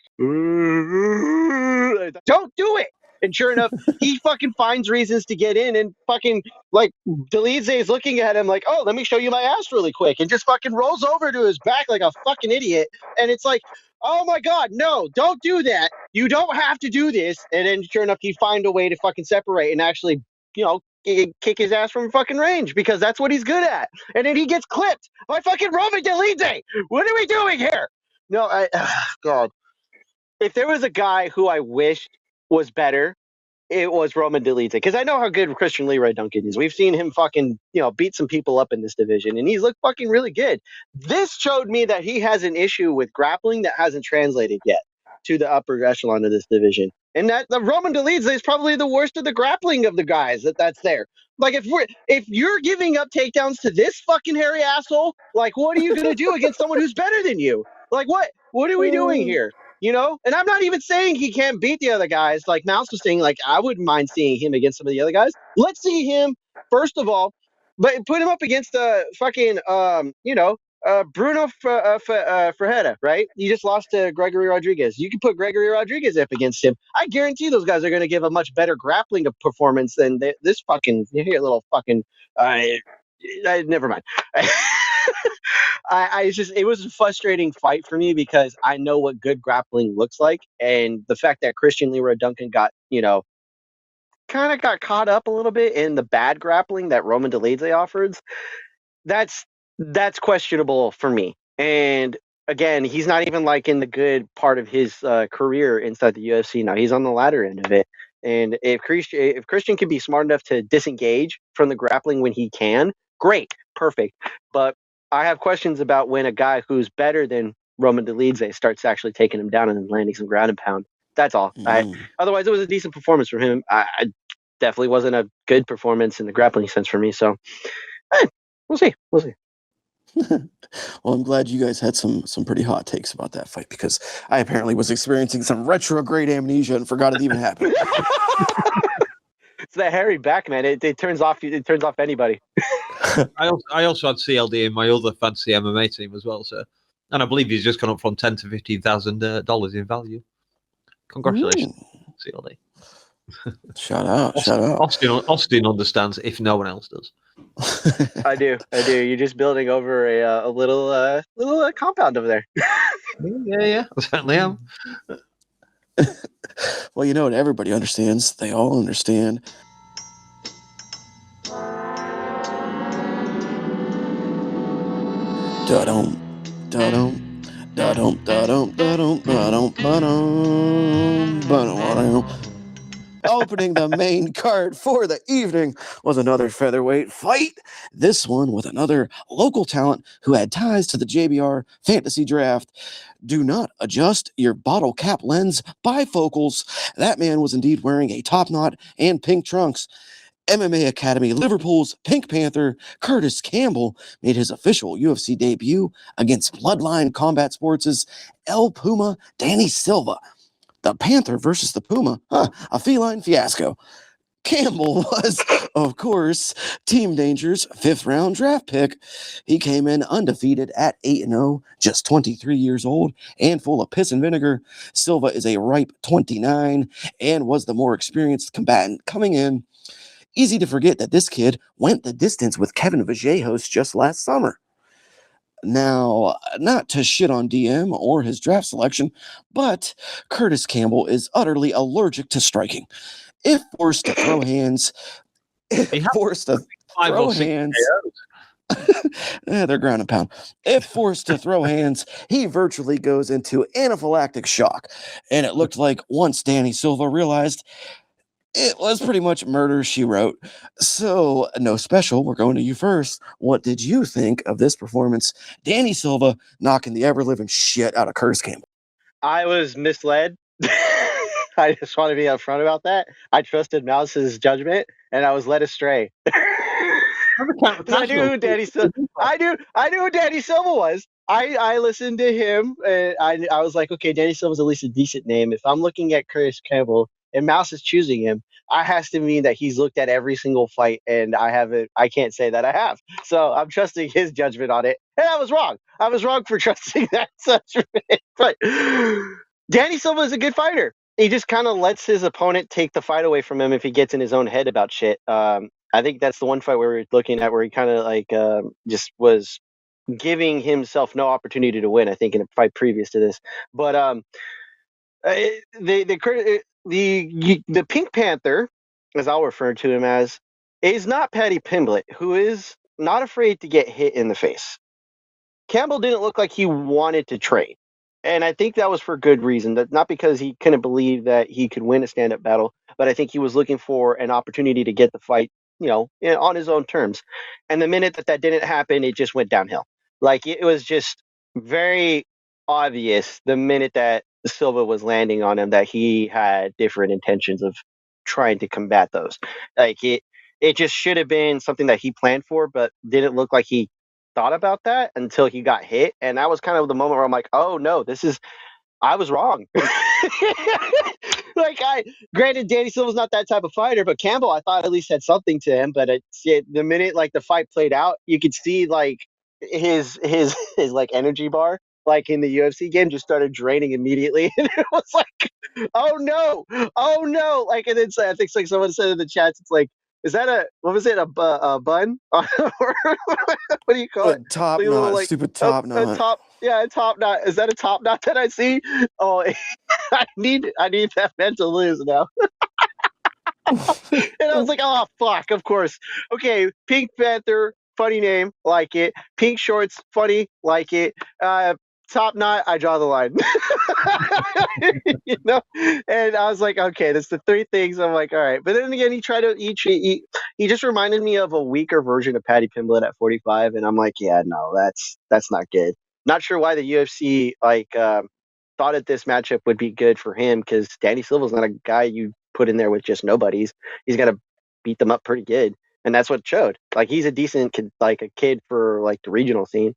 Don't do it. And sure enough, he fucking finds reasons to get in, and fucking Dolidze is looking at him like, oh, let me show you my ass really quick, and just fucking rolls over to his back like a fucking idiot. And it's like, oh my God, no, don't do that. You don't have to do this. And then sure enough, he find a way to fucking separate and actually, kick his ass from fucking range because that's what he's good at. And then he gets clipped by fucking Roman Dolidze. What are we doing here? No, God. If there was a guy who I wished was better, it was Roman Dolidze, because I know how good Christian Leroy Duncan is. We've seen him fucking, beat some people up in this division, and he's looked fucking really good. This showed me that he has an issue with grappling that hasn't translated yet to the upper echelon of this division. And that the Roman Dolidze is probably the worst of the grappling of the guys that's there. If you're giving up takedowns to this fucking hairy asshole, what are you gonna do against someone who's better than you? What are we doing here? And I'm not even saying he can't beat the other guys. Like Mouse was saying, I wouldn't mind seeing him against some of the other guys. Let's see him first of all, but put him up against Bruno Ferreira, right? You just lost to Gregory Rodriguez. You can put Gregory Rodriguez up against him. I guarantee those guys are going to give a much better grappling performance than this fucking little fucking. Never mind. It was a frustrating fight for me because I know what good grappling looks like, and the fact that Christian Leroy Duncan got kind of got caught up a little bit in the bad grappling that Roman Dolidze offers. That's questionable for me. And again, he's not even in the good part of his career inside the UFC now. He's on the latter end of it. And if Christian can be smart enough to disengage from the grappling when he can, great, perfect. But I have questions about when a guy who's better than Roman Dolidze starts actually taking him down and then landing some ground and pound. That's all. Otherwise, it was a decent performance from him. I definitely wasn't a good performance in the grappling sense for me. So we'll see. We'll see. Well, I'm glad you guys had some pretty hot takes about that fight, because I apparently was experiencing some retrograde amnesia and forgot it even happened. It's that hairy back, man. It turns off anybody. I also had CLD in my other fantasy MMA team as well, sir. And I believe he's just gone up from $10,000 to $15,000 in value. Congratulations, CLD. Shout out. Austin understands if no one else does. I do. You're just building over a little compound over there. Yeah, I certainly am. Well, you know what everybody understands? They all understand. Da-dum, da-dum, da-dum, da-dum, da-dum, da-dum, ba-dum, ba-dum. Opening the main card for the evening was another featherweight fight. This one with another local talent who had ties to the JBR fantasy draft. Do not adjust your bottle cap lens bifocals. That man was indeed wearing a top knot and pink trunks. MMA Academy Liverpool's Pink Panther Curtis Campbell made his official UFC debut against Bloodline Combat Sports' El Puma Danny Silva. The Panther versus the Puma, a feline fiasco. Campbell was, of course, Team Danger's 5th round draft pick. He came in undefeated at 8-0, just 23 years old and full of piss and vinegar. Silva is a ripe 29 and was the more experienced combatant coming in. Easy to forget that this kid went the distance with Kevin Vallejos just last summer. Now, not to shit on DM or his draft selection, but Curtis Campbell is utterly allergic to striking. If forced to throw hands, they're ground and pound. If forced to throw hands, he virtually goes into anaphylactic shock. And it looked like once Danny Silva realized it was pretty much murder, she wrote. So, no special. We're going to you first. What did you think of this performance? Danny Silva knocking the ever-living shit out of Curtis Campbell. I was misled. I just want to be upfront about that. I trusted Mouse's judgment, and I was led astray. I knew who Danny Silva. I knew who Danny Silva was. I listened to him, and I was like, okay, Danny Silva's at least a decent name. If I'm looking at Curtis Campbell and Mouse is choosing him, I has to mean that he's looked at every single fight, and I can't say that I have. So I'm trusting his judgment on it, and I was wrong. I was wrong for trusting that judgment. But Danny Silva is a good fighter. He just kind of lets his opponent take the fight away from him if he gets in his own head about shit. I think that's the one fight where we're looking at where he kind of like just was giving himself no opportunity to win. I think in a fight previous to this, but the Pink Panther, as I'll refer to him as, is not Paddy Pimblett, who is not afraid to get hit in the face. Campbell didn't look like he wanted to trade. And I think that was for good reason. That not because he couldn't believe that he could win a stand-up battle, but I think he was looking for an opportunity to get the fight, on his own terms. And the minute that didn't happen, it just went downhill. Like, it was just very obvious the minute that Silva was landing on him that he had different intentions of trying to combat those. Like, it just should have been something that he planned for, but didn't look like he thought about that until he got hit. And that was kind of the moment where I'm like, oh no, I was wrong. Granted, Danny Silva's not that type of fighter, but Campbell, I thought at least had something to him. But the minute like the fight played out, you could see like his like energy bar, like in the UFC game, just started draining immediately. And it was like, oh no. Like, and then I think like someone said in the chats, it's like, is that a bun? What do you call it? Top knot, like, stupid top knot. A top knot. Is that a top knot that I see? Oh, I need that man to lose now. And I was like, oh fuck, of course. Okay, Pink Panther, funny name, like it. Pink shorts, funny, like it. top knot, I draw the line. And I was like, okay, that's the three things. I'm like, all right. But then again, he just reminded me of a weaker version of Paddy Pimblett at 45, and I'm like, yeah, no, that's not good. Not sure why the UFC thought that this matchup would be good for him, because Danny Silva's not a guy you put in there with just nobodies. He's got to beat them up pretty good, and that's what showed. Like, he's a decent kid, like a kid for like the regional scene.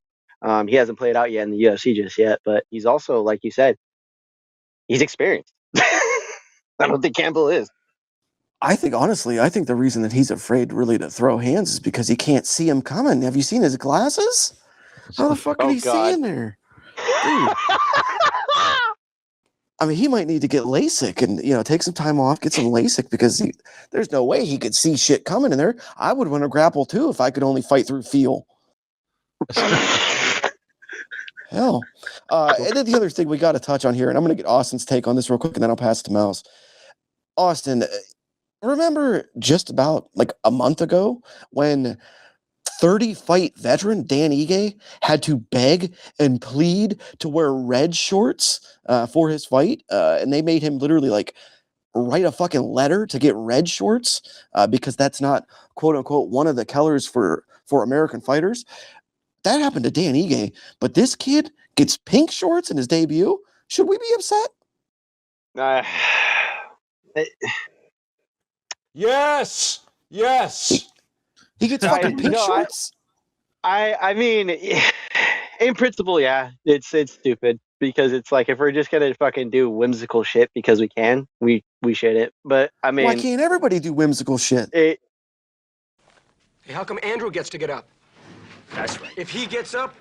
He hasn't played out yet in the UFC just yet, but he's also, like you said, he's experienced. I don't think Campbell is. I think the reason that he's afraid really to throw hands is because he can't see him coming. Have you seen his glasses? How the fuck can he see in there? Dude. I mean, he might need to get LASIK and, take some time off, get some LASIK, because there's no way he could see shit coming in there. I would want to grapple too if I could only fight through feel. Hell. And then the other thing we got to touch on here, and I'm going to get Austin's take on this real quick, and then I'll pass it to Mouse. Austin, remember just about like a month ago when 30-fight veteran Dan Ige had to beg and plead to wear red shorts for his fight, and they made him literally like write a fucking letter to get red shorts because that's not, quote unquote, one of the colors for American fighters. That happened to Dan Ige, but this kid gets pink shorts in his debut. Should we be upset? Yes. He gets fucking pink shorts. I mean, in principle, yeah, it's stupid, because it's like, if we're just gonna fucking do whimsical shit because we can, we should it. But I mean, why can't everybody do whimsical shit? Hey, how come Andrew gets to get up? That's right. If he gets up,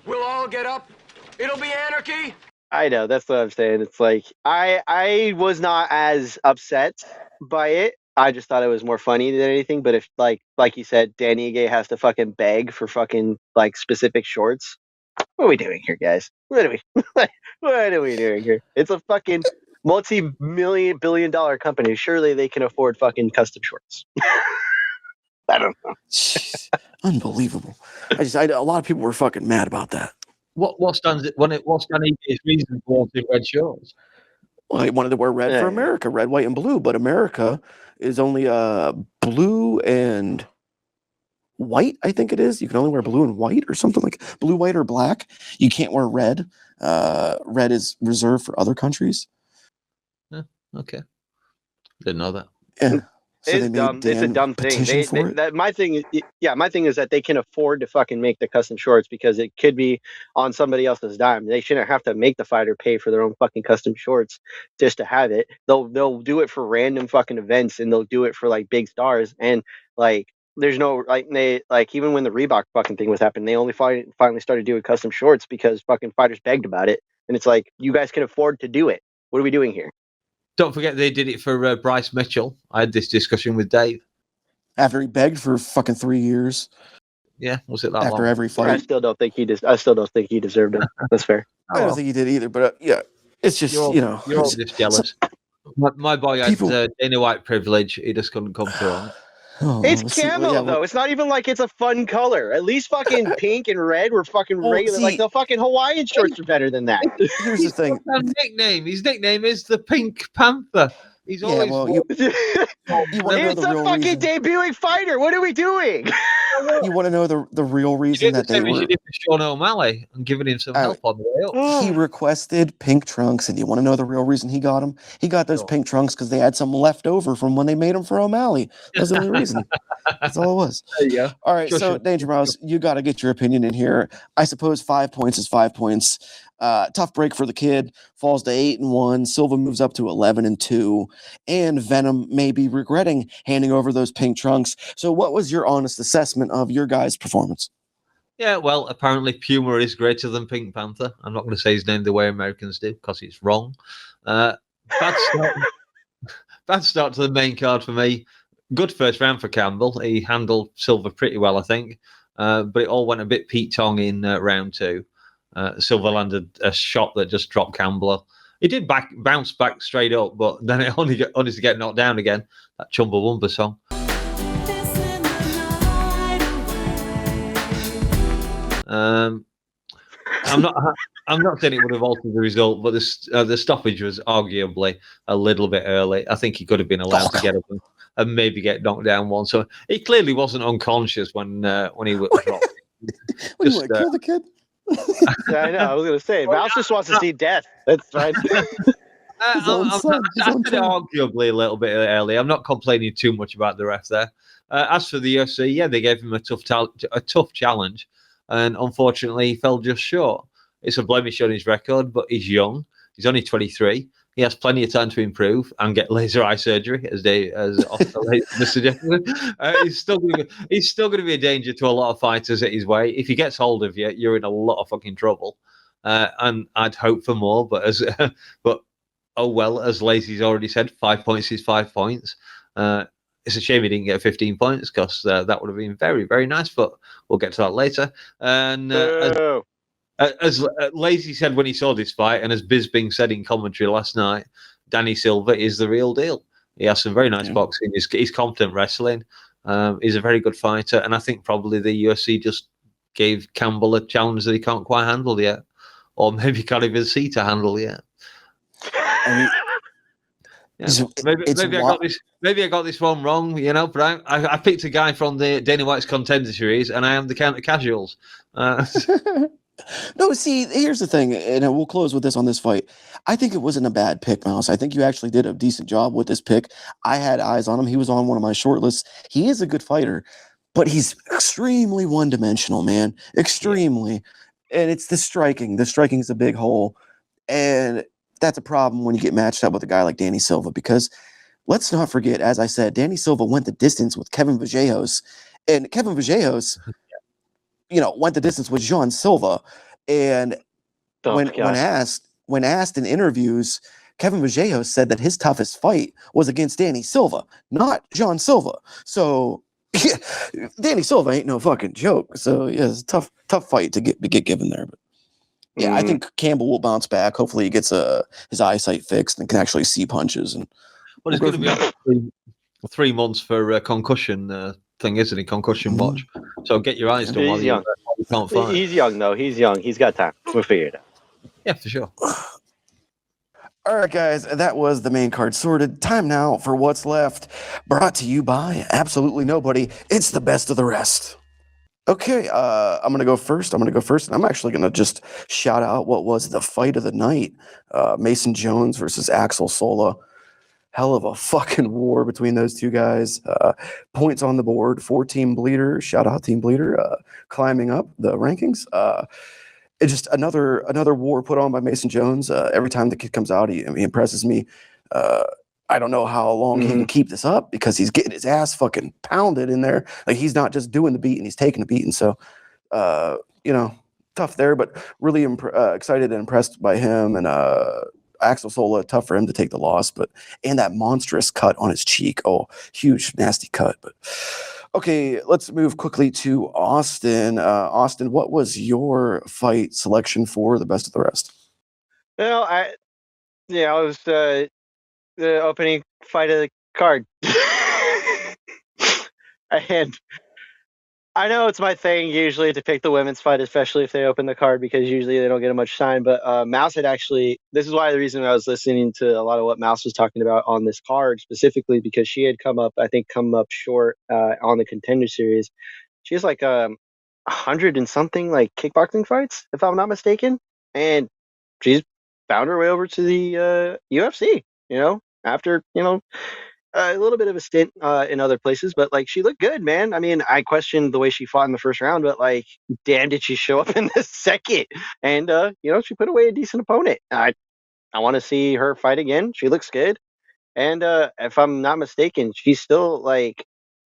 we'll all get up. It'll be anarchy. I know, that's what I'm saying. It's like, I was not as upset by it. I just thought it was more funny than anything. But if like you said, Danny Ige has to fucking beg for fucking like specific shorts. What are we doing here, guys? What are we doing here? It's a fucking multi-billion-dollar company. Surely they can afford fucking custom shorts. I don't know. Unbelievable. A lot of people were fucking mad about that. What's Danny Ige's reason for wanting red shorts? Well, he wanted to wear red for America, red, white, and blue, but America is only blue and white, I think it is. You can only wear blue and white or something, like blue, white, or black. You can't wear red. Red is reserved for other countries. Yeah, okay. Didn't know that. Yeah. So it's dumb. It's a dumb thing. My thing is that they can afford to fucking make the custom shorts because it could be on somebody else's dime. They shouldn't have to make the fighter pay for their own fucking custom shorts just to have it. They'll do it for random fucking events, and they'll do it for like big stars. And like, there's no even when the Reebok fucking thing was happening, they only finally started doing custom shorts because fucking fighters begged about it. And it's like, you guys can afford to do it. What are we doing here? Don't forget they did it for Bryce Mitchell. I had this discussion with Dave. After he begged for fucking 3 years. Yeah, was it that after long? every fight? I still don't think he deserved it. That's fair. I don't think he did either, but yeah, it's just, you're all just jealous. My boy had Dana White privilege. He just couldn't come through. It's camo though. It's not even like it's a fun color. At least fucking pink and red were fucking regular. Like, the fucking Hawaiian shorts are better than that. Here's the thing. His nickname is the Pink Panther. He's always. It's a fucking debuting fighter. What are we doing? You want to know the real reason that they were? She did for Sean O'Malley and giving him some help on the way up. He requested pink trunks, and you want to know the real reason he got them? He got those pink trunks because they had some left over from when they made them for O'Malley. That's the only reason. That's all it was. There you go. All right, so DangerMouse, you got to get your opinion in here. I suppose 5 points is 5 points. Tough break for the kid. Falls to 8-1. Silva moves up to 11-2, and Venom may be regretting handing over those pink trunks. So, what was your honest assessment of your guys' performance? Yeah, well, apparently Puma is greater than Pink Panther. I'm not going to say his name the way Americans do because it's wrong. Bad start to the main card for me. Good first round for Campbell. He handled Silva pretty well, I think, but it all went a bit Pete Tong in round 2. Silva landed a shot that just dropped Campbell. He did bounce back straight up, but then it only to get knocked down again. That Chumbawamba song. I'm I'm not saying it would have altered the result, but the stoppage was arguably a little bit early. I think he could have been allowed to get up and maybe get knocked down once. So he clearly wasn't unconscious when he was dropped. What do you want, kill the kid? Yeah, I know. I was going to say, Mouse just wants to see death. That's fine. I said it arguably a little bit early. I'm not complaining too much about the ref there. As for the UFC, yeah, they gave him a tough challenge, and unfortunately, he fell just short. It's a blemish on his record, but he's young. He's only 23. He has plenty of time to improve and get laser eye surgery, as suggested. He's still going to be a danger to a lot of fighters at his weight. If he gets hold of you, you're in a lot of fucking trouble. And I'd hope for more, but oh well, as Lazy's already said, 5 points is 5 points. It's a shame he didn't get 15 points because that would have been very, very nice. But we'll get to that later. And as Lazy said when he saw this fight, and as Bisbing said in commentary last night, Danny Silva is the real deal. He has some very nice boxing. He's competent wrestling. He's a very good fighter, and I think probably the UFC just gave Campbell a challenge that he can't quite handle yet, or maybe can't even see to handle yet. Maybe I got this one wrong, but I picked a guy from the Dana White's Contender series, and I am the counter casuals. No, see, here's the thing, and we'll close with this on this fight. I think it wasn't a bad pick, Mouse. I think you actually did a decent job with this pick. I had eyes on him. He was on one of my short lists. He is a good fighter, but he's extremely one-dimensional, man. Extremely. And it's the striking. The striking is a big hole. And that's a problem when you get matched up with a guy like Danny Silva, because let's not forget, as I said, Danny Silva went the distance with Kevin Vallejos. And Kevin Vallejos went the distance with Jean Silva. And when asked in interviews, Kevin Vallejos said that his toughest fight was against Danny Silva, not Jean Silva. So Danny Silva ain't no fucking joke. So yeah, it's a tough fight to get given there. But yeah, I think Campbell will bounce back. Hopefully he gets his eyesight fixed and can actually see punches. And it's going to be 3 months for concussion thing, isn't it? Concussion watch. So get your eyes done while you can't fight. He's young, though. He's young. He's got time. We'll figure it out. Yeah, for sure. All right, guys, that was the main card sorted. Time now for what's left. Brought to you by absolutely nobody. It's the best of the rest. Okay, I'm going to go first. And I'm actually going to just shout out what was the fight of the night. Mason Jones versus Axel Sola. Hell of a fucking war between those two guys. Points on the board for Team Bleeder. Shout out Team Bleeder. Climbing up the rankings. It's just another war put on by Mason Jones. Every time the kid comes out, he impresses me. I don't know how long he can keep this up because he's getting his ass fucking pounded in there. Like, he's not just doing the beating, he's taking the beating. So, tough there, but really excited and impressed by him. And Axel Sola, tough for him to take the loss, and that monstrous cut on his cheek. Oh, huge, nasty cut. But okay, let's move quickly to Austin. Austin, what was your fight selection for the best of the rest? Well, I was the opening fight of the card. And I know it's my thing usually to pick the women's fight, especially if they open the card, because usually they don't get much shine. But Mouse had actually, this is why the reason I was listening to a lot of what Mouse was talking about on this card specifically, because she had come up short on the Contender series. She has like 100 and something like kickboxing fights, if I'm not mistaken. And she's found her way over to the UFC, after, a little bit of a stint in other places, but like, she looked good, man. I mean, I questioned the way she fought in the first round, but like, damn, did she show up in the second? And she put away a decent opponent. I want to see her fight again. She looks good, and if I'm not mistaken, she's still like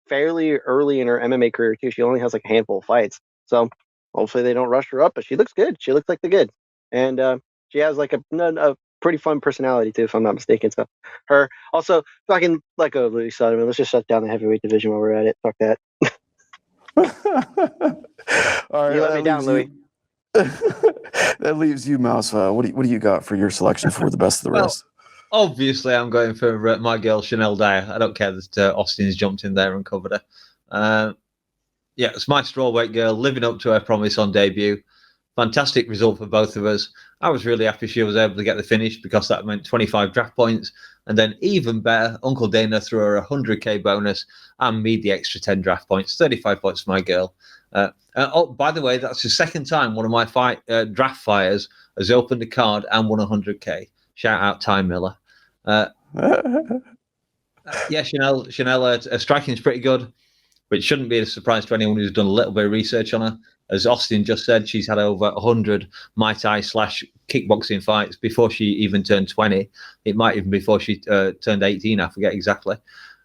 fairly early in her MMA career too. She only has like a handful of fights, so hopefully they don't rush her up. But she looks good. She looks like the good, and she has like a pretty fun personality too, if I'm not mistaken. So her also fucking let go of Louis Sullivan. Let's just shut down the heavyweight division while we're at it. Fuck that. All right, you let me down, Louis. That leaves you, Mouse. What do you got for your selection for the best of the rest? Obviously, I'm going for my girl Chanel Dyer. I don't care that Austin's jumped in there and covered her. It's my strawweight girl living up to her promise on debut. fantastic result for both of us. I was really happy she was able to get the finish because that meant 25 draft points. And then even better, Uncle Dana threw her a 100k bonus and me the extra 10 draft points, 35 points for my girl. Oh, by the way, that's the second time one of my draft fighters has opened a card and won 100k. Shout out Ty Miller. Yeah, Chanel, her striking is pretty good, but it shouldn't be a surprise to anyone who's done a little bit of research on her. As Austin just said, she's had over 100 Muay Thai / kickboxing fights before she even turned 20. It might even before she turned 18, I forget exactly.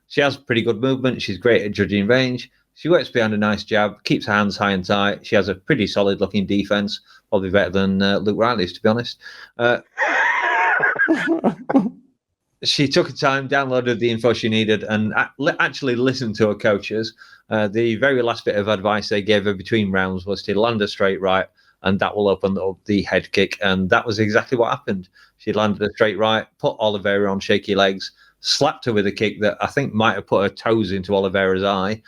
She has pretty good movement. She's great at judging range. She works behind a nice jab, keeps her hands high and tight. She has a pretty solid-looking defense, probably better than Luke Riley's, to be honest. She took her time, downloaded the info she needed, and actually listened to her coaches. The very last bit of advice they gave her between rounds was to land a straight right, and that will open up the head kick. And that was exactly what happened. She landed a straight right, put Oliveira on shaky legs, slapped her with a kick that I think might have put her toes into Oliveira's eye,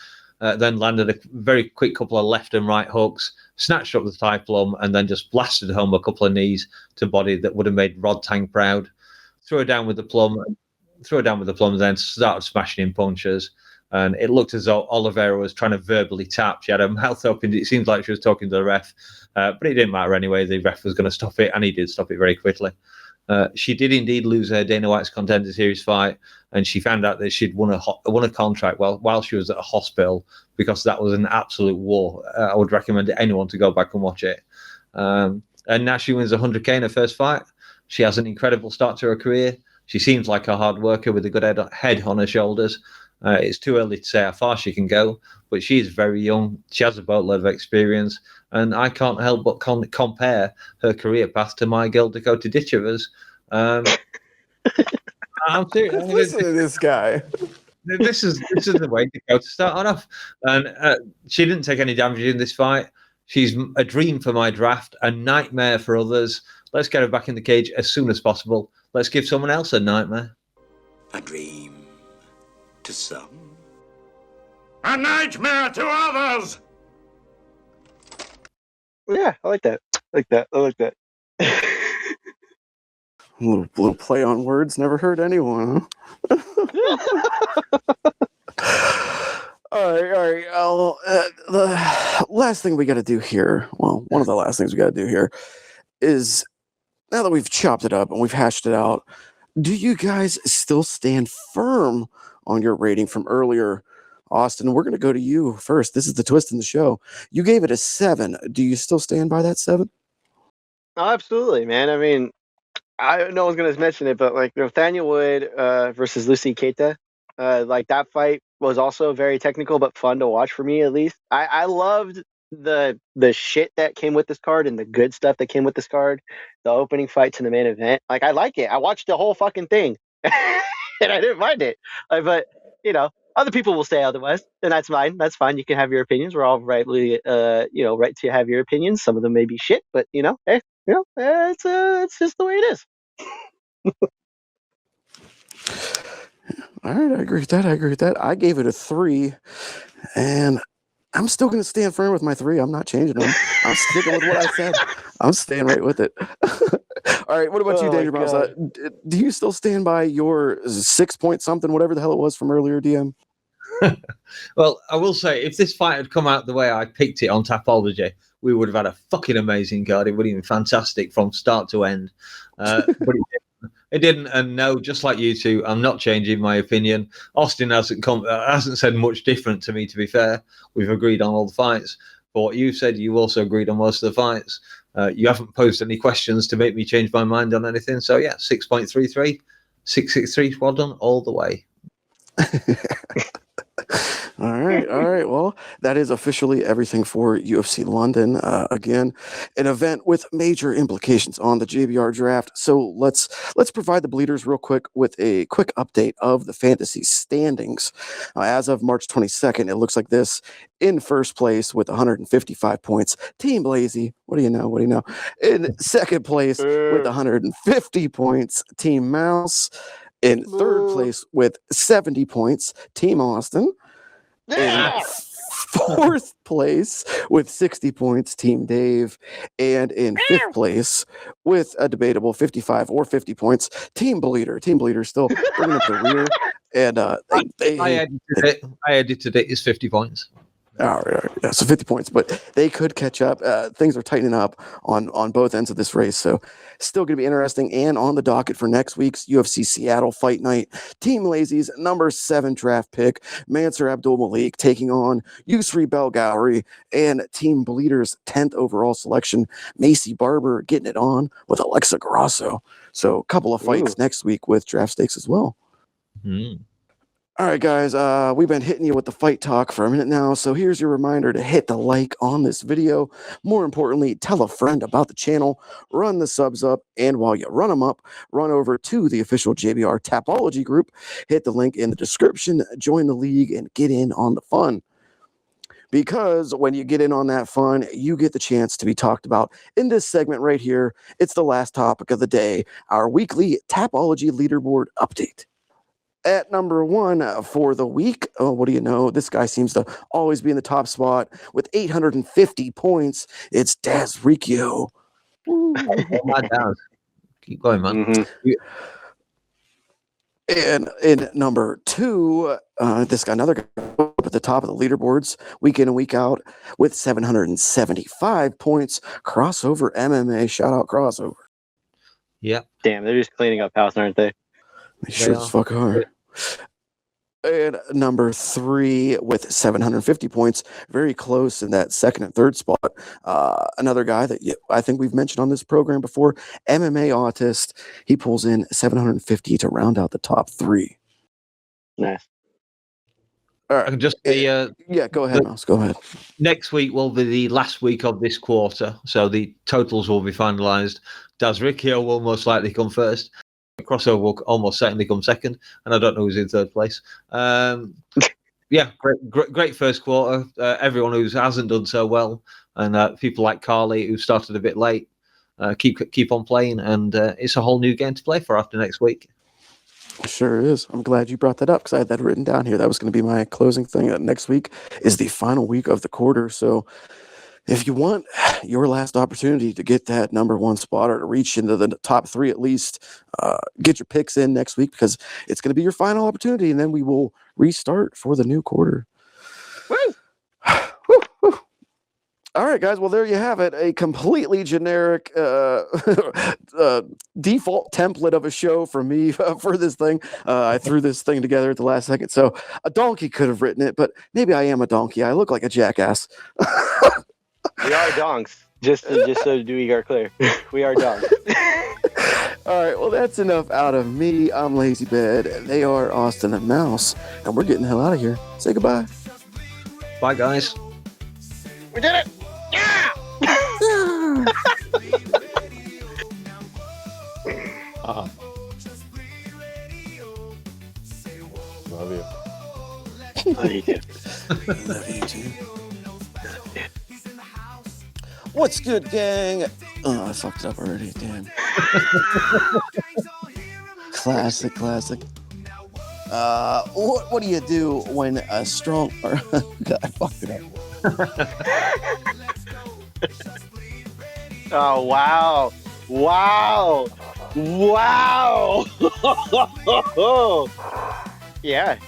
then landed a very quick couple of left and right hooks, snatched up the Thai plum, and then just blasted home a couple of knees to body that would have made Rod Tang proud. Threw her down with the plum, and then started smashing in punches. And it looked as though Oliveira was trying to verbally tap. She had her mouth open. It seemed like she was talking to the ref, but it didn't matter anyway. The ref was going to stop it, and he did stop it very quickly. She did indeed lose her Dana White's Contender Series fight, and she found out that she'd won a contract while she was at a hospital, because that was an absolute war. I would recommend anyone to go back and watch it. And now she wins 100k in her first fight. She has an incredible start to her career. She seems like a hard worker with a good head on her shoulders. It's too early to say how far she can go, but she is very young. She has a boatload of experience, and I can't help but compare her career path to my girl Dakota Ditcher's. I'm serious. Listen to this guy. This is the way to go to start off. And she didn't take any damage in this fight. She's a dream for my draft, a nightmare for others. Let's get her back in the cage as soon as possible. Let's give someone else a nightmare. A dream to some. A nightmare to others! Yeah, I like that. I like that. A little play on words never hurt anyone, huh? All right. The last thing we got to do here, well, one of the last things we got to do here is, now that we've chopped it up and we've hashed it out, do you guys still stand firm on your rating from earlier? Austin, we're going to go to you first. This is the twist in the show. You gave it a 7. Do you still stand by that 7? Oh, absolutely, man. I mean, no one's going to mention it, but like Nathaniel Wood versus Lucy Keita, like that fight was also very technical but fun to watch for me, at least. I loved the shit that came with this card and the good stuff that came with this card. The opening fight to the main event, like I like it. I watched the whole fucking thing, and I didn't mind it. But other people will say otherwise, and that's fine. That's fine. You can have your opinions. We're all rightly, right to have your opinions. Some of them may be shit, but hey, it's just the way it is. All right, I agree with that. I gave it a 3, and I'm still going to stand firm with my 3. I'm not changing them. I'm sticking with what I said. I'm staying right with it. All right, what about you, DangerMouse? Do you still stand by your 6 point something, whatever the hell it was from earlier, DM? Well, I will say, if this fight had come out the way I picked it on Tapology, we would have had a fucking amazing card. It would have been fantastic from start to end. But it didn't. And no, just like you two, I'm not changing my opinion. Austin hasn't said much different to me, to be fair. We've agreed on all the fights. But what you said, you also agreed on most of the fights. You haven't posed any questions to make me change my mind on anything. So, yeah, 6.33, 663, well done all the way. All right. Well, that is officially everything for UFC London. Again, an event with major implications on the JBR draft. So let's provide the bleeders real quick with a quick update of the fantasy standings. As of March 22nd, it looks like this. In first place with 155 points, Team Lazy. What do you know? In second place with 150 points, Team Mouse. In third place with 70 points, Team Austin. Yeah. In fourth place with 60 points, Team Dave. And in fifth place with a debatable 55 or 50 points, Team Bleeder. Team Bleeder still bringing up the rear. And I edited it. It's 50 points. All right. Yeah, so 50 points, but they could catch up. Things are tightening up on both ends of this race, so still going to be interesting. And on the docket for next week's UFC Seattle Fight Night, Team Lazy's number 7 draft pick, Mansour Abdul Malik, taking on Yusri Belgowri, and Team Bleeder's 10th overall selection, Macy Barber, getting it on with Alexa Grasso. So a couple of fights next week with draft stakes as well. All right, guys, we've been hitting you with the fight talk for a minute now, so here's your reminder to hit the like on this video. More importantly, tell a friend about the channel, run the subs up, and while you run them up, run over to the official JBR Tapology group, hit the link in the description, join the league, and get in on the fun. Because when you get in on that fun, you get the chance to be talked about in this segment right here. It's the last topic of the day, our weekly Tapology leaderboard update. At number 1 for the week, what do you know? This guy seems to always be in the top spot with 850 points. It's Daz Riccio. My Daz. Keep going, man. And in number 2, this guy, another guy up at the top of the leaderboards, week in and week out, with 775 points. Crossover MMA. Shout out Crossover. Yep. Damn, they're just cleaning up house, aren't they? They sure as fuck are. And number 3 with 750 points, very close in that second and third spot. Another guy that I think we've mentioned on this program before, MMA Autist. He pulls in 750 to round out the top 3. Nice. All right. I can just say, yeah, go ahead, Mouse. Go ahead. Next week will be the last week of this quarter, so the totals will be finalised. Daz Riccio will most likely come first. Crossover will almost certainly come second, and I don't know who's in third place. Yeah, great first quarter. Everyone who hasn't done so well, and people like Carly who started a bit late, keep on playing, and it's a whole new game to play for after next week. Sure is. I'm glad you brought that up because I had that written down here. That was going to be my closing thing. Next week is the final week of the quarter, so if you want your last opportunity to get that number 1 spot or to reach into the top 3 at least, get your picks in next week because it's going to be your final opportunity, and then we will restart for the new quarter. Woo! Woo! All right, guys. Well, there you have it. A completely generic default template of a show from me for this thing. I threw this thing together at the last second, so a donkey could have written it, but maybe I am a donkey. I look like a jackass. We are donks. Just so we are clear, we are donks. All right, well, that's enough out of me. I'm LazyBed. They are Austin and Mouse, and we're getting the hell out of here. Say goodbye. Bye, guys. We did it! Yeah! Love you. Love you too. Love you too. What's good, gang? Oh, I fucked it up already. Damn. Classic. What do you do when a strong? God, I fucked it up. Oh wow! Yeah,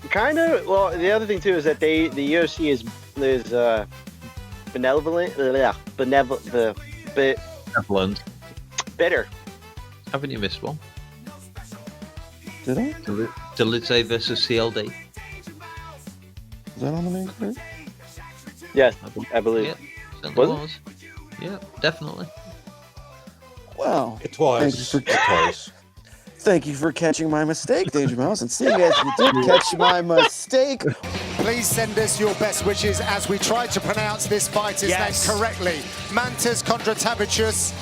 kind of. Well, the other thing too is that the UFC is benevolent, bitter. Haven't you missed one? Did I? Delizé versus CLD. Is that on the main card? Yes, I believe. Yeah, Was it? was. Yeah, definitely. Wow. It was. Twice. Thank you for catching my mistake, DangerMouse, and seeing as you did catch my mistake. Please send us your best wishes as we try to pronounce this fighter's name correctly. Mantas contra Tabichus.